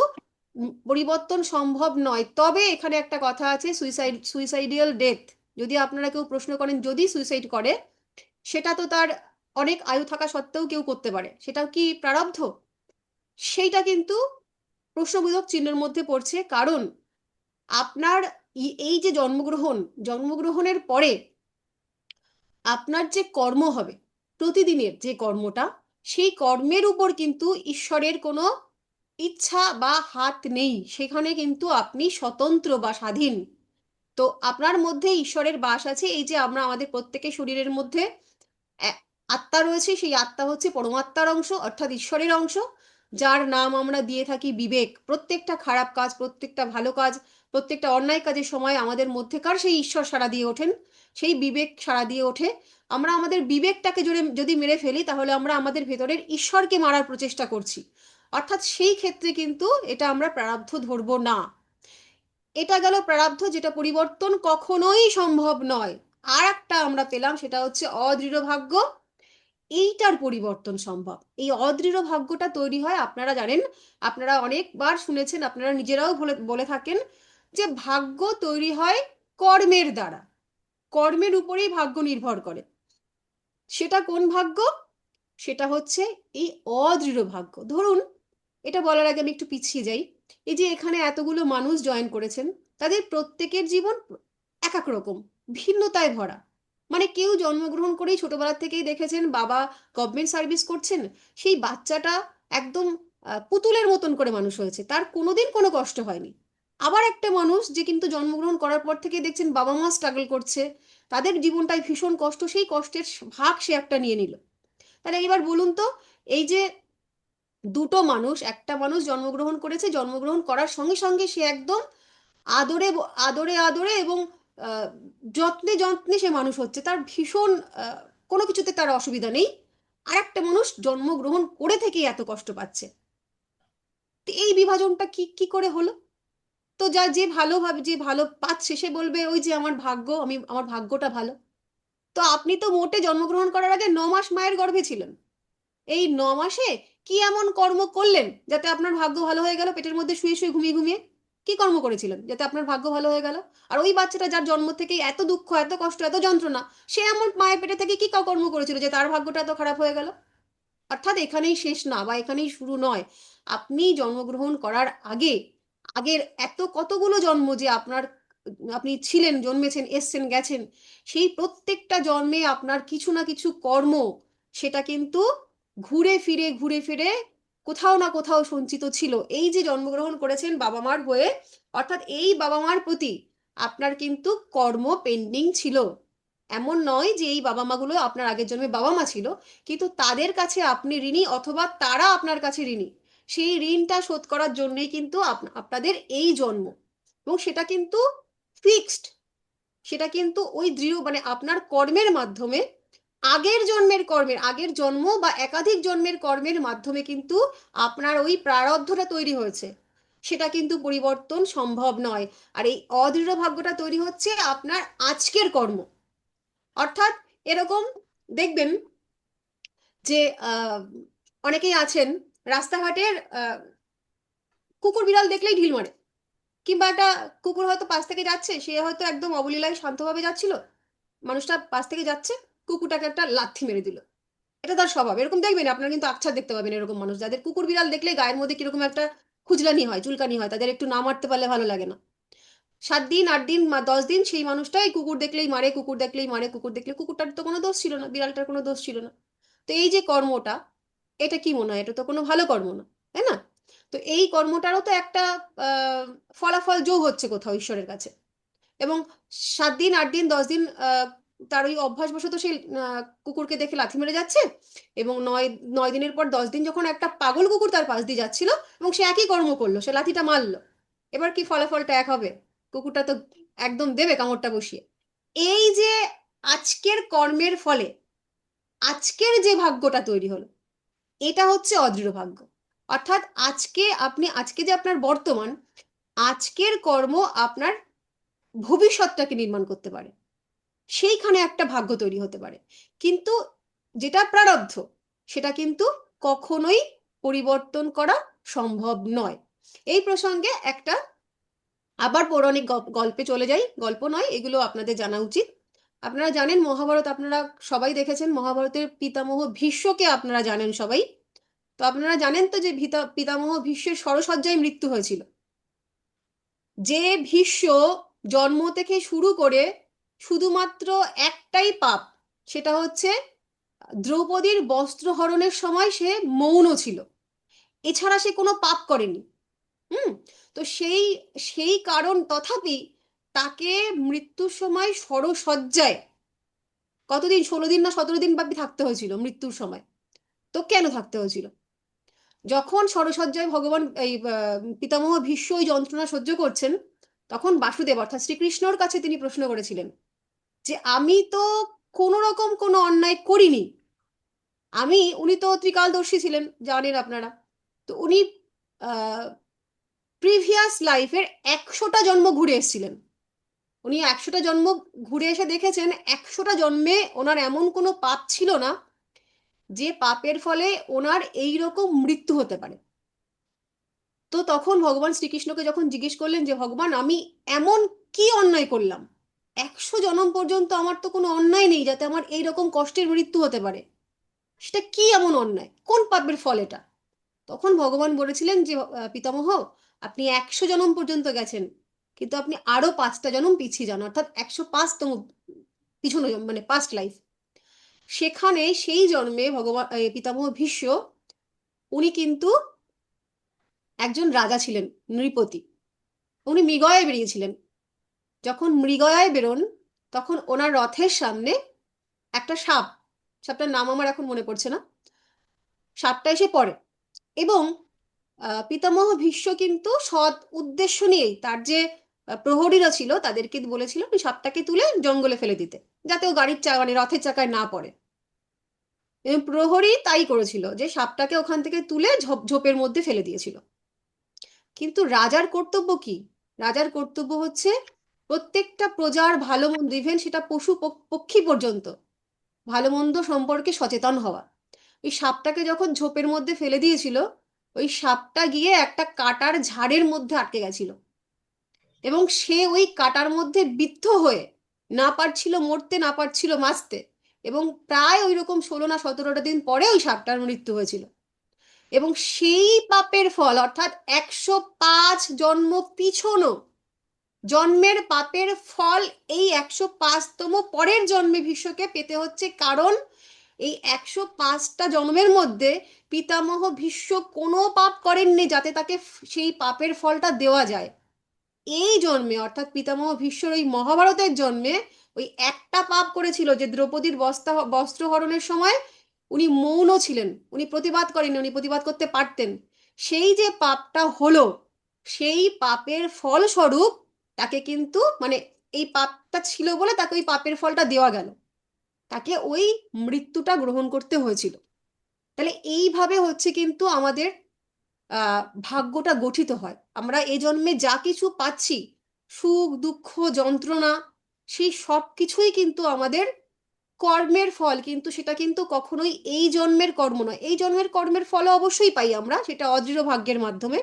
পরিবর্তন সম্ভব নয়। তবে এখানে একটা কথা আছে, সুইসাইডিয়াল ডেথ, যদি আপনারা কেউ প্রশ্ন করেন যদি সুইসাইড করে, সেটা তো তার অনেক আয়ু থাকা সত্ত্বেও কেউ করতে পারে, সেটাও কি প্রারব্ধ? সেইটা কিন্তু প্রশ্নবোধক চিহ্নের মধ্যে পড়ছে। কারণ আপনার এই যে জন্মগ্রহণের পরে আপনার যে কর্ম হবে, প্রতিদিনের যে কর্মটা, সেই কর্মের উপর কিন্তু ঈশ্বরের কোনো ইচ্ছা বা হাত নেই, সেখানে কিন্তু আপনি স্বতন্ত্র বা স্বাধীন। তো আপনার মধ্যে ঈশ্বরের বাস আছে। এই যে আমরা আমাদের প্রত্যেকের শরীরের মধ্যে আত্মা রয়েছে, সেই আত্মা হচ্ছে পরমাত্মার অংশ, অর্থাৎ ঈশ্বরের অংশ, যার নাম আমরা দিয়ে থাকি বিবেক। প্রত্যেকটা খারাপ কাজ, প্রত্যেকটা ভালো কাজ, প্রত্যেকটা অন্যায় কাজের সময় আমাদের মধ্যেকার সেই ঈশ্বর সাড়া দিয়ে ওঠেন, সেই বিবেক সাড়া দিয়ে ওঠে। আমরা আমাদের বিবেকটাকে যদি মেরে ফেলি, তাহলে আমরা আমাদের ভেতরের ঈশ্বরকে মারার প্রচেষ্টা করছি। অর্থাৎ সেই ক্ষেত্রে কিন্তু এটা আমরা প্রারব্ধ ধরবো না। এটা গেল প্রারব্ধ, যেটা পরিবর্তন কখনোই সম্ভব নয়। আর একটা আমরা পেলাম, সেটা হচ্ছে অদৃঢ় ভাগ্য। এইটার পরিবর্তন সম্ভব। এই অদৃঢ় ভাগ্যটা তৈরি হয়, আপনারা জানেন, আপনারা অনেকবার শুনেছেন, আপনারা নিজেরাও বলে থাকেন যে ভাগ্য তৈরি হয় কর্মের দ্বারা, কর্মের উপরেই ভাগ্য নির্ভর করে। সেটা কোন ভাগ্য? সেটা হচ্ছে এই অদৃঢ় ভাগ্য। ধরুন, এটা বলার আগে আমি একটু পিছিয়ে যাই। এই যে এখানে এতগুলো মানুষ জয়েন করেছেন, তাদের প্রত্যেকের জীবন এক এক রকম, ভিন্নতায় ভরা। মানে কেউ জন্মগ্রহণ করেই ছোটবেলা থেকেই দেখেছেন বাবা গভর্নমেন্ট সার্ভিস করছেন, সেই বাচ্চাটা একদম পুতুলের মতন করে মানুষ হয়েছে, তার কোনোদিন কোনো কষ্ট হয়নি। আবার একটা মানুষ যে কিন্তু জন্মগ্রহণ করার পর থেকে দেখছেন বাবা মা স্ট্রাগল করছে, তাদের জীবনটাই ভীষণ কষ্ট, সেই কষ্টের ভাগ সে একটা নিয়ে নিল। তাহলে এবার বলুন তো, এই যে দুটো মানুষ, একটা মানুষ জন্মগ্রহণ করেছে, জন্মগ্রহণ করার সঙ্গে সঙ্গে সে একদম আদরে আদরে আদরে এবং আহ, যত্নে যত্নে সে মানুষ হচ্ছে, তার ভীষণ আহ, কোনো কিছুতে তার অসুবিধা নেই। আর একটা মানুষ জন্মগ্রহণ করে থেকেই এত কষ্ট পাচ্ছে। তো এই বিভাজনটা কি কি করে হলো? তো যে ভালোভাবে যে ভালো পাচ্ছে সে বলবে ওই যে আমার ভাগ্য, আমার ভাগ্যটা ভালো। তো আপনি তো মোটে জন্মগ্রহণ করার আগে 9 মাস মায়ের গর্ভে ছিলেন। এই 9 মাসে কি এমন কর্ম করলেন যাতে আপনার ভাগ্য ভালো হয়ে গেল? পেটের মধ্যে শুয়ে শুয়ে ঘুমিয়ে ঘুমিয়ে কি কর্ম করেছিলেন যাতে আপনার ভাগ্য ভালো হয়ে গেল? আর ওই বাচ্চাটা যার জন্ম থেকেই এত দুঃখ, এত কষ্ট, এত যন্ত্রণা, সে এমন মায়ের পেটে থেকে কি কর্ম করেছিল যে তার ভাগ্যটা এত খারাপ হয়ে গেল? অর্থাৎ এখানেই শেষ না বা এখানেই শুরু নয়। আপনি জন্মগ্রহণ করার আগে, আগের এত কতগুলো জন্ম যে আপনি ছিলেন, জন্মেছেন, এসছেন, গেছেন, সেই প্রত্যেকটা জন্মে আপনার কিছু না কিছু কর্ম, সেটা কিন্তু ঘুরে ফিরে কোথাও না কোথাও সঞ্চিত ছিল। এই যে জন্মগ্রহণ করেছেন বাবা মার হয়ে, অর্থাৎ এই বাবা মার প্রতি আপনার কিন্তু কর্ম পেন্ডিং ছিল। এমন নয় যে এই বাবা মাগুলো আপনার আগের জন্মে বাবা মা ছিল, কিন্তু তাদের কাছে আপনি ঋণী অথবা তারা আপনার কাছে ঋণী। সেই ঋণটা শোধ করার জন্যই কিন্তু আপনাদের এই জন্ম। এবং সেটা কিন্তু ফিক্সড, সেটা কিন্তু ওই দৃঢ় মানে আপনার কর্মের মাধ্যমে, আগের জন্ম বা একাধিক জন্মের কর্মের মাধ্যমে কিন্তু আপনার ওই প্রারব্ধটা তৈরি হয়েছে। সেটা কিন্তু পরিবর্তন সম্ভব নয়। আর এই অদৃঢ় ভাগ্যটা তৈরি হচ্ছে আপনার আজকের কর্ম। অর্থাৎ এরকম দেখবেন যে অনেকেই আছেন রাস্তাঘাটের কুকুর বিড়াল দেখলেই ঢিল মারে, কিংবা একটা কুকুর হয়তো পাশ থেকে যাচ্ছে, সে হয়তো একদম অবলীলায় শান্তভাবে যাচ্ছিল, মানুষটা পাশ থেকে যাচ্ছে, কুকুরটাকে একটা লাথি মেরে দিল। এটা তার স্বভাব, এরকম দেখবেন আপনারা কিন্তু আকছার দেখতে পাবেন এরকম মানুষ, যাদের কুকুর বিড়াল দেখলে গায়ের মধ্যে কিরকম একটা খুজলানি হয়, চুলকানি হয়, তাদের একটু না মারতে পারলে ভালো লাগে না। 7 দিন 8 দিন 10 দিন সেই মানুষটাই কুকুর দেখলেই মারে, কুকুর দেখলেই মারে, কুকুর দেখলে, কুকুরটার তো কোনো দোষ ছিল না, বিড়ালটার কোনো দোষ ছিল না। তো এই যে কর্মটা, এটা কি মনে হয়? এটা তো কোনো ভালো কর্ম না, তাই না? তো এই কর্মটারও তো একটা ফলাফল যোগ হচ্ছে কোথাও ঈশ্বরের কাছে। এবং 7 দিন 8 দিন 10 দিন তার ওই অভ্যাসবশত সেই কুকুরকে দেখে লাথি মেরে যাচ্ছে, এবং 9 দিনের পর 10 দিন যখন একটা পাগল কুকুর তার পাশ দিয়ে যাচ্ছিল এবং সে একই কর্ম করলো, সে লাথিটা মারলো, এবার কি ফলাফলটা এক হবে? কুকুরটা তো একদম দেবে কামড়টা বসিয়ে। এই যে আজকের কর্মের ফলে আজকের যে ভাগ্যটা তৈরি হলো, এটা হচ্ছে অদৃঢ় ভাগ্য। অর্থাৎ আজকে যে আপনার বর্তমান, আজকের কর্ম আপনার ভবিষ্যৎটাকে নির্মাণ করতে পারে, সেইখানে একটা ভাগ্য তৈরি হতে পারে। কিন্তু যেটা প্রারব্ধ, সেটা কিন্তু কখনোই পরিবর্তন করা সম্ভব নয়। এই প্রসঙ্গে একটা আবার পৌরাণিক গল্পে চলে যাই, গল্প নয়, এগুলো আপনাদের জানা উচিত। আপনারা জানেন মহাভারত, আপনারা সবাই দেখেছেন, মহাভারতের পিতামহ ভীষ্মকে আপনারা জানেন সবাই। তো আপনারা জানেন তো যে পিতামহ ভীষ্মের শরশয্যায় মৃত্যু হয়েছিল। যে ভীষ্ম জন্ম থেকে শুরু করে শুধুমাত্র একটাই পাপ, সেটা হচ্ছে দ্রৌপদীর বস্ত্রহরণের সময় সে মৌন ছিল, এছাড়া সে কোনো পাপ করেনি। হুম। তো সেই সেই কারণ, তথাপি তাকে মৃত্যুর সময় শরশয্যায় কতদিন, 16 দিন না 17 দিন ব্যাপী থাকতে হয়েছিল মৃত্যুর সময়। তো কেন থাকতে হয়েছিল? যখন শরশয্যায় ভগবান এই পিতামহ ভীষ্ম ওই যন্ত্রণা সহ্য করছেন, তখন বাসুদেব অর্থাৎ শ্রীকৃষ্ণর কাছে তিনি প্রশ্ন করেছিলেন যে আমি তো কোনো রকম কোনো অন্যায় করিনি। উনি তো ত্রিকালদর্শী ছিলেন, জানেন আপনারা। তো উনি প্রিভিয়াস লাইফের 100টা জন্ম ঘুরে এসেছিলেন। উনি 100টা জন্ম ঘুরে এসে দেখেছেন 100টা জন্মে ওনার এমন কোনো পাপ ছিল না যে পাপের ফলে ওনার এই রকম মৃত্যু হতে পারে। তো তখন ভগবান শ্রীকৃষ্ণকে যখন জিজ্ঞেস করলেন যে ভগবান, আমি এমন কি অন্যায় করলাম, 100 জন্ম পর্যন্ত আমার তো কোনো অন্যায় নেই যাতে আমার এই রকম কষ্টের মৃত্যু হতে পারে, সেটা কি এমন অন্যায়, কোন পাপের ফল এটা? তখন ভগবান বলেছিলেন যে পিতামহ, আপনি 100 জন্ম পর্যন্ত গেছেন, কিন্তু আপনি আরো 5টা জন্ম পিছিয়ে যান, অর্থাৎ 105তম পিছনে, মানে পাস্ট লাইফ। সেখানে সেই জন্মে ভগবান পিতামহ ভীষ্ম, উনি কিন্তু একজন রাজা ছিলেন, নৃপতি। উনি মৃগয়ায় বেরিয়েছিলেন। যখন মৃগয়ায় বেরোন তখন ওনার রথের সামনে একটা সাপ, সাপটার নাম আমার এখন মনে পড়ছে না, সাপটা এসে পড়ে এবং পিতামহ ভীষ্ম কিন্তু সৎ উদ্দেশ্য নিয়েই তার যে প্রহরীরা ছিল তাদেরকে বলেছিল ওই সাপটাকে তুলে জঙ্গলে ফেলে দিতে, যাতে ও গাড়ির মানে রথের চাকায় না পড়ে। এবং প্রহরী তাই করেছিল, যে সাপটাকে ওখান থেকে তুলে ঝোপের মধ্যে ফেলে দিয়েছিল। কিন্তু রাজার কর্তব্য কি? রাজার কর্তব্য হচ্ছে প্রত্যেকটা প্রজার ভালো মন্দ, ইভেন সেটা পশু পক্ষী পর্যন্ত ভালো মন্দ সম্পর্কে সচেতন হওয়া। ওই সাপটাকে যখন ঝোপের মধ্যে ফেলে দিয়েছিল, ওই সাপটা গিয়ে একটা কাটার ঝাড়ের মধ্যে আটকে গেছিল এবং সে ওই কাটার মধ্যে বিদ্ধ হয়ে না পারছিল মরতে, না পারছিল বাঁচতে, এবং প্রায় ওই রকম 16 না 17টা দিন পরে ওই সাপটার মৃত্যু হয়েছিল। এবং সেই পাপের ফল, অর্থাৎ 105 জন্ম পিছনো জন্মের পাপের ফল এই 105তম পরের জন্মে ভীষ্মকে পেতে হচ্ছে, কারণ এই 105টা জন্মের মধ্যে পিতামহ ভীষ্ম কোনো পাপ করেননি যাতে তাকে সেই পাপের ফলটা দেওয়া যায়। এই জন্মে অর্থাৎ পিতামহ ভীষ্মর ওই মহাভারতের জন্মে ওই একটা পাপ করেছিল, যে দ্রৌপদীর বস্ত্রহরণের সময় উনি মৌন ছিলেন, উনি প্রতিবাদ করেননি, উনি প্রতিবাদ করতে পারতেন। সেই যে পাপটা হলো, সেই পাপের ফলস্বরূপ তাকে কিন্তু মানে এই পাপটা ছিল বলে তাকে ওই পাপের ফলটা দেওয়া গেল, তাকে ওই মৃত্যুটা গ্রহণ করতে হয়েছিল। তাহলে এইভাবে হচ্ছে কিন্তু আমাদের ভাগ্যটা গঠিত হয়। আমরা এই জন্মে যা কিছু পাচ্ছি, সুখ দুঃখ যন্ত্রণা, সেই সব কিছুই কিন্তু আমাদের কর্মের ফল, কিন্তু সেটা কিন্তু কখনোই এই জন্মের কর্ম নয়। এই জন্মের কর্মের ফল অবশ্যই পাই আমরা, সেটা অদৃঢ় ভাগ্যের মাধ্যমে,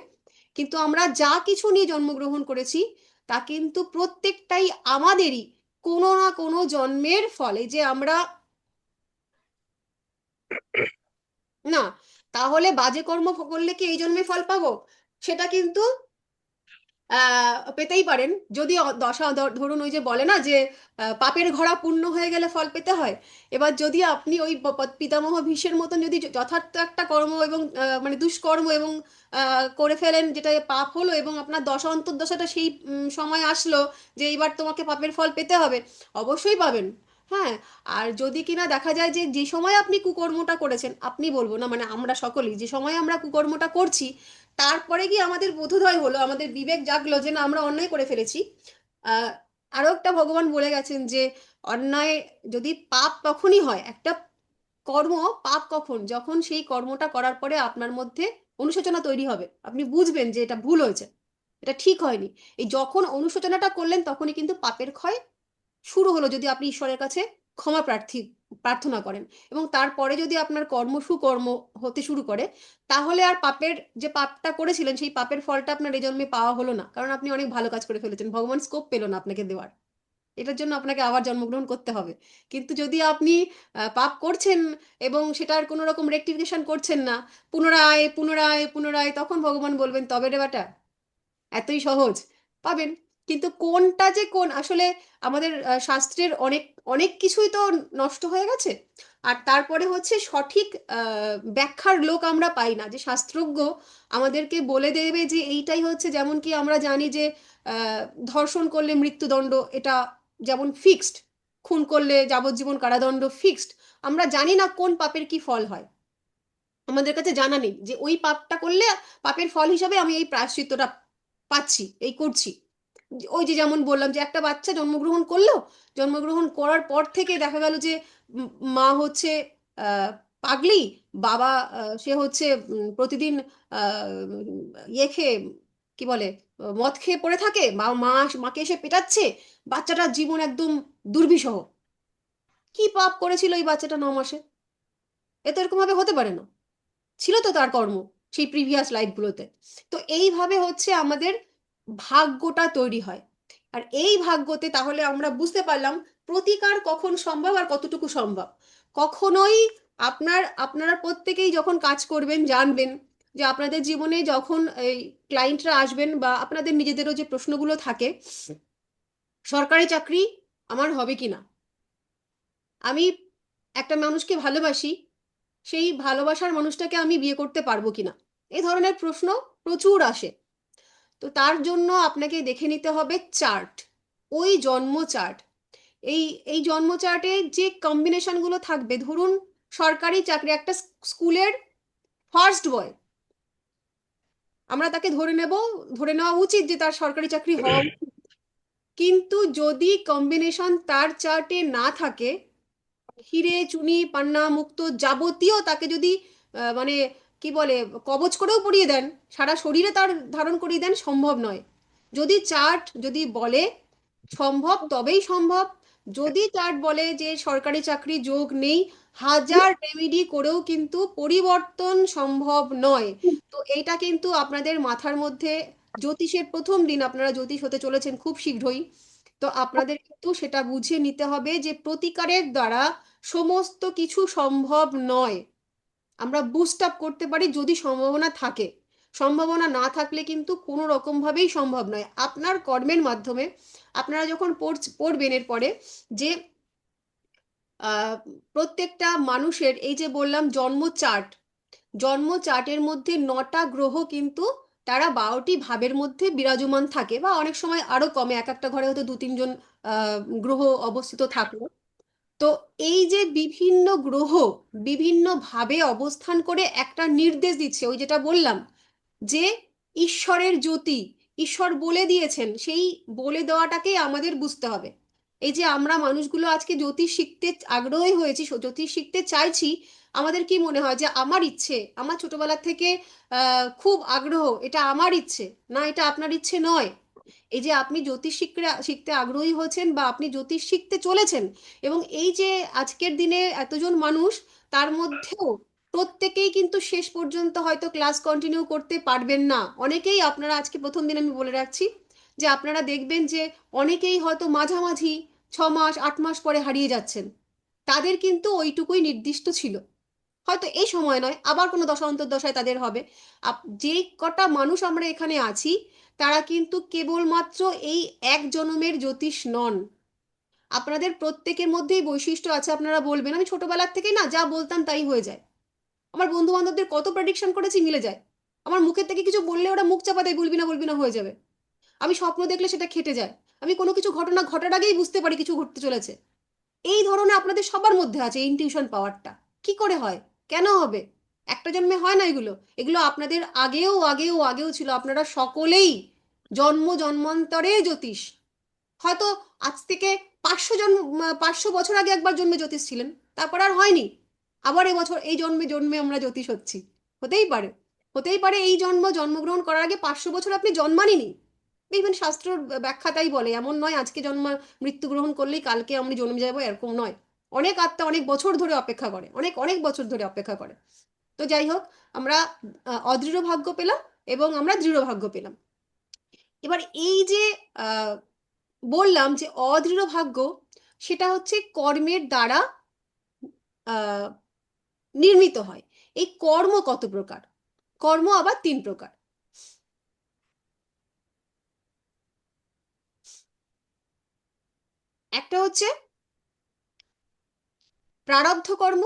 কিন্তু আমরা যা কিছু নিয়ে জন্মগ্রহণ করেছি তা কিন্তু প্রত্যেকটাই আমাদেরই কোনো না কোনো জন্মের ফলে। যে আমরা না, তাহলে বাজে কর্ম করলে কি এই জন্মে ফল পাবো? সেটা কিন্তু পেতেই পারেন যদি দশা ধরুন ওই যে বলে না যে পাপের ঘোড়া পূর্ণ হয়ে গেলে ফল পেতে হয়। এবার যদি আপনি ওই পিতামহ ভীষ্মের মতন যদি যথার্থ একটা কর্ম এবং মানে দুষ্কর্ম এবং করে ফেলেন, যেটা পাপ হলো, এবং আপনার দশা অন্তর্দশাটা সেই সময় আসলো যে এইবার তোমাকে পাপের ফল পেতে হবে, অবশ্যই পাবেন। হ্যাঁ, আর যদি কিনা দেখা যায় যে যে সময় আপনি কুকর্মটা করেছেন, আপনি বলবো না, মানে আমরা সকলেই যে সময় আমরা কুকর্মটা করছি, তারপরে গিয়ে আমাদের বোধোদয় হলো, আমাদের বিবেক জাগলো যে না আমরা অন্যায় করে ফেলেছি। আহ আরো একটা ভগবান বলে গেছেন যে অন্যায় যদি পাপ তখনই হয়, একটা কর্ম পাপ কখন, যখন সেই কর্মটা করার পরে আপনার মধ্যে অনুশোচনা তৈরি হবে, আপনি বুঝবেন যে এটা ভুল হয়েছে, এটা ঠিক হয়নি। এই যখন অনুশোচনাটা করলেন তখনই কিন্তু পাপের ক্ষয় শুরু হলো, যদি আপনি ঈশ্বরের কাছে ক্ষমা প্রার্থনা করেন, এবং তারপরে যদি আপনার কর্ম সুকর্ম হতে শুরু করে, তাহলে আর পাপের যে পাপটা করেছিলেন সেই পাপের ফলটা আপনার এই জন্মে পাওয়া হলো না, কারণ আপনি অনেক ভালো কাজ করে ফেলেছেন, ভগবান স্কোপ পেল না আপনাকে দেওয়ার, এটার জন্য আপনাকে আবার জন্মগ্রহণ করতে হবে। কিন্তু যদি আপনি পাপ করছেন এবং সেটার কোনো রকম রেকটিফিকেশন করছেন না, পুনরায় পুনরায় পুনরায়, তখন ভগবান বলবেন তবে রে বেটা, এতই সহজ পাবেন। কিন্তু কোনটা যে কোন, আসলে আমাদের শাস্ত্রের অনেক অনেক কিছুই তো নষ্ট হয়ে গেছে। আর তারপরে হচ্ছে সঠিক ব্যাখ্যার লোক আমরা পাই না, যে শাস্ত্রজ্ঞ আমাদেরকে বলে দেবে যে এইটাই হচ্ছে, যেমন কি আমরা জানি যে আহ, ধর্ষণ করলে মৃত্যুদণ্ড, এটা যেমন ফিক্সড, খুন করলে যাবজ্জীবন কারাদণ্ড ফিক্সড। আমরা জানি না কোন পাপের কি ফল হয়, আমাদের কাছে জানা নেই যে ওই পাপটা করলে পাপের ফল হিসাবে আমি এই প্রায়শ্চিত্তটা পাচ্ছি, এই করছি। ওই যে যেমন বললাম যে একটা বাচ্চা জন্মগ্রহণ করলো, জন্মগ্রহণ করার পর থেকে দেখা গেল যে মা হচ্ছে আহ, পাগলি, বাবা সে হচ্ছে প্রতিদিন ইয়ে খেয়ে, কি বলে, মদ খেয়ে পড়ে থাকে, মাকে এসে পেটাচ্ছে, বাচ্চাটার জীবন একদম দুর্বিষহ। কি পাপ করেছিল এই বাচ্চাটা 9 মাসে? এ তো এরকম ভাবে হতে পারে না, ছিল তো তার কর্ম সেই প্রিভিয়াস লাইফগুলোতে। তো এইভাবে হচ্ছে আমাদের ভাগ্যটা তৈরি হয়। আর এই ভাগ্যতে তাহলে আমরা বুঝতে পারলাম প্রতিকার কখন সম্ভব আর কতটুকু সম্ভব। কখনোই আপনারা প্রত্যেকেই যখন কাজ করবেন জানবেন যে আপনাদের জীবনে যখন এই ক্লায়েন্টরা আসবেন বা আপনাদের নিজেদেরও যে প্রশ্নগুলো থাকে, সরকারি চাকরি আমার হবে কিনা, আমি একটা মানুষকে ভালোবাসি, সেই ভালোবাসার মানুষটাকে আমি বিয়ে করতে পারবো কিনা, এই ধরনের প্রশ্ন প্রচুর আসে। তো তার জন্য আপনাকে দেখে নিতে হবে চার্ট, ওই জন্ম চার্ট। এই এই জন্ম চার্টে যে কম্বিনেশনগুলো থাকবে, ধরুন সরকারি চাকরি, একটা স্কুলের ফার্স্ট বয়, আমরা তাকে ধরে নেওয়া উচিত যে তার সরকারি চাকরি হওয়া উচিত। কিন্তু যদি কম্বিনেশন তার চার্টে না থাকে, হিরে চুনি পান্না মুক্ত যাবতীয় তাকে যদি মানে কি বলে কবচ করেও পরিয়ে দেন, সারা শরীরে তার ধারণ করিয়ে দেন, সম্ভব নয়। যদি চার্ট যদি বলে সম্ভব তবেই সম্ভব। যদি চার্ট বলে যে সরকারি চাকরি যোগ নেই, হাজার রেমেডি করেও কিন্তু পরিবর্তন সম্ভব নয়। তো এইটা কিন্তু আপনাদের মাথার মধ্যে, জ্যোতিষের প্রথম দিন আপনারা জ্যোতিষ হতে চলেছেন খুব শীঘ্রই, তো আপনাদের কিন্তু সেটা বুঝে নিতে হবে যে প্রতিকারের দ্বারা সমস্ত কিছু সম্ভব নয়। আমরা বুস্ট আপ করতে পারি যদি সম্ভাবনা থাকে, সম্ভাবনা না থাকলে কিন্তু কোনো রকম ভাবেই সম্ভব নয়। আপনার কর্মের মাধ্যমে আপনারা যখন পড়বেন এরপরে যে আহ, প্রত্যেকটা মানুষের এই যে বললাম জন্ম চার্টের মধ্যে 9টা গ্রহ কিন্তু তারা 12টি ভাবের মধ্যে বিরাজমান থাকে, বা অনেক সময় আরো কমে, এক একটা ঘরে হয়তো 2-3 জন গ্রহ অবস্থিত থাকলো। তো এই যে বিভিন্ন গ্রহ বিভিন্ন ভাবে অবস্থান করে একটা নির্দেশ দিচ্ছে, ওই যেটা বললাম যে ঈশ্বরের জ্যোতি, ঈশ্বর বলে দিয়েছেন, সেই বলে দেওয়াটাকেই আমাদের বুঝতে হবে। এই যে আমরা মানুষগুলো আজকে জ্যোতিষ শিখতে আগ্রহী হয়েছি, জ্যোতিষ শিখতে চাইছি, আমাদের কি মনে হয় যে আমার ইচ্ছে, আমার ছোটবেলা থেকে খুব আগ্রহ, এটা আমার ইচ্ছে, না এটা আপনার ইচ্ছে নয়। এই যে আপনি জ্যোতিষ শিখতে আগ্রহী হয়েছেন বা আপনি জ্যোতিষ শিখতে চলেছেন, এবং এই যে আজকের দিনে এতজন মানুষ, তার মধ্যেও প্রত্যেকেই কিন্তু শেষ পর্যন্ত হয়তো ক্লাস কন্টিনিউ করতে পারবেন না। অনেকেই আপনারা আজকে প্রথম দিন আমি বলে রাখছি যে আপনারা দেখবেন যে অনেকেই হয়তো মাঝামাঝি 6 মাস 8 মাস পরে হারিয়ে যাচ্ছেন। তাদের কিন্তু ওইটুকুই নির্দিষ্ট ছিল, হয়তো এই সময় নয়, আবার কোনো দশা অন্তর্দশায় তাদের হবে। যে কটা মানুষ আমরা এখানে আছি, তারা কিন্তু কেবলমাত্র এই এক জনমের জ্যোতিষ নন। আপনাদের প্রত্যেকের মধ্যেই বৈশিষ্ট্য আছে, আপনারা বলবেন আমি ছোটবেলার থেকেই না যা বলতাম তাই হয়ে যায়। আমার বন্ধু বান্ধবদের কত প্রেডিকশন করেছি, মিলে যায়। আমার মুখের থেকে কিছু বললে ওরা মুখ চাপা দেয়, বলবি না হয়ে যাবে। আমি স্বপ্ন দেখলে সেটা খেটে যায়। আমি কোনো কিছু ঘটনা ঘটার আগেই বুঝতে পারি কিছু ঘটতে চলেছে। এই ধরনের আপনাদের সবার মধ্যে আছে ইনটিউশন পাওয়ারটা। কি করে হয়, কেন হবে? একটা জন্মে হয় না এগুলো, এগুলো আপনাদের আগেও আগেও আগেও ছিল। আপনারা সকলেই জন্মান্তরে জ্যোতিষ। হয়তো আজ থেকে 500 বছর আগে একবার জন্মে জ্যোতিষ ছিলেন, তারপর আর হয়নি। আবার এবছর এই জন্মে জন্মে আমরা জ্যোতিষ হচ্ছি। হতেই পারে, হতেই পারে এই জন্মগ্রহণ করার আগে 500 বছর আপনি জন্মানইনি। দেখবেন শাস্ত্র ব্যাখ্যা তাই বলে, এমন নয় আজকে মৃত্যুগ্রহণ করলেই কালকে আমি জন্মে যাবো, এরকম নয়। অনেক আত্মা অনেক বছর ধরে অপেক্ষা করে, অনেক অনেক বছর ধরে অপেক্ষা করে। তো যাই হোক, আমরা অদৃঢ় ভাগ্য পেলাম এবং আমরা দৃঢ় ভাগ্য পেলাম। এবার এই যে আহ বললাম যে অদৃঢ় ভাগ্য, সেটা হচ্ছে কর্মের দ্বারা আহ নির্মিত হয়। এই কর্ম কত প্রকার? কর্ম আবার 3 প্রকার। একটা হচ্ছে প্রারব্ধ কর্ম,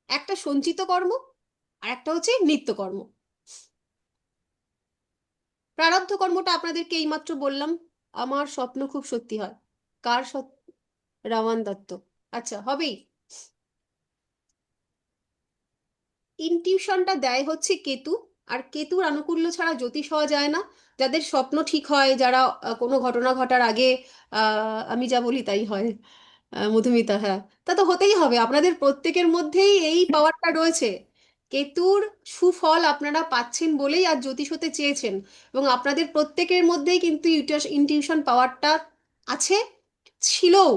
একটা সঞ্চিত কর্ম, আর একটা হচ্ছে নিত্যকর্ম। প্রারব্ধ কর্মটা আপনাদেরকে এইমাত্র বললাম, আমার স্বপ্ন খুব সত্যি হয়। কার সত্য? রামান দত্ত। আচ্ছা, হবেই। ইনটিউশনটা দেয় হচ্ছে কেতু, আর কেতুর আনুকূল্য ছাড়া জ্যোতিষ হওয়া যায় না। যাদের স্বপ্ন ঠিক হয়, যারা কোনো ঘটনা ঘটার আগে আমি যা বলি তাই হয়, মধুমিতা, হ্যাঁ, তা তো হতেই হবে। আপনাদের প্রত্যেকের মধ্যেই এই পাওয়ারটা রয়েছে। কেতুর সুফল আপনারা পাচ্ছেন বলেই আজ জ্যোতিষ হতে চেয়েছেন, এবং আপনাদের প্রত্যেকের মধ্যেই কিন্তু ইনটিউশন পাওয়ারটা আছে, ছিলও,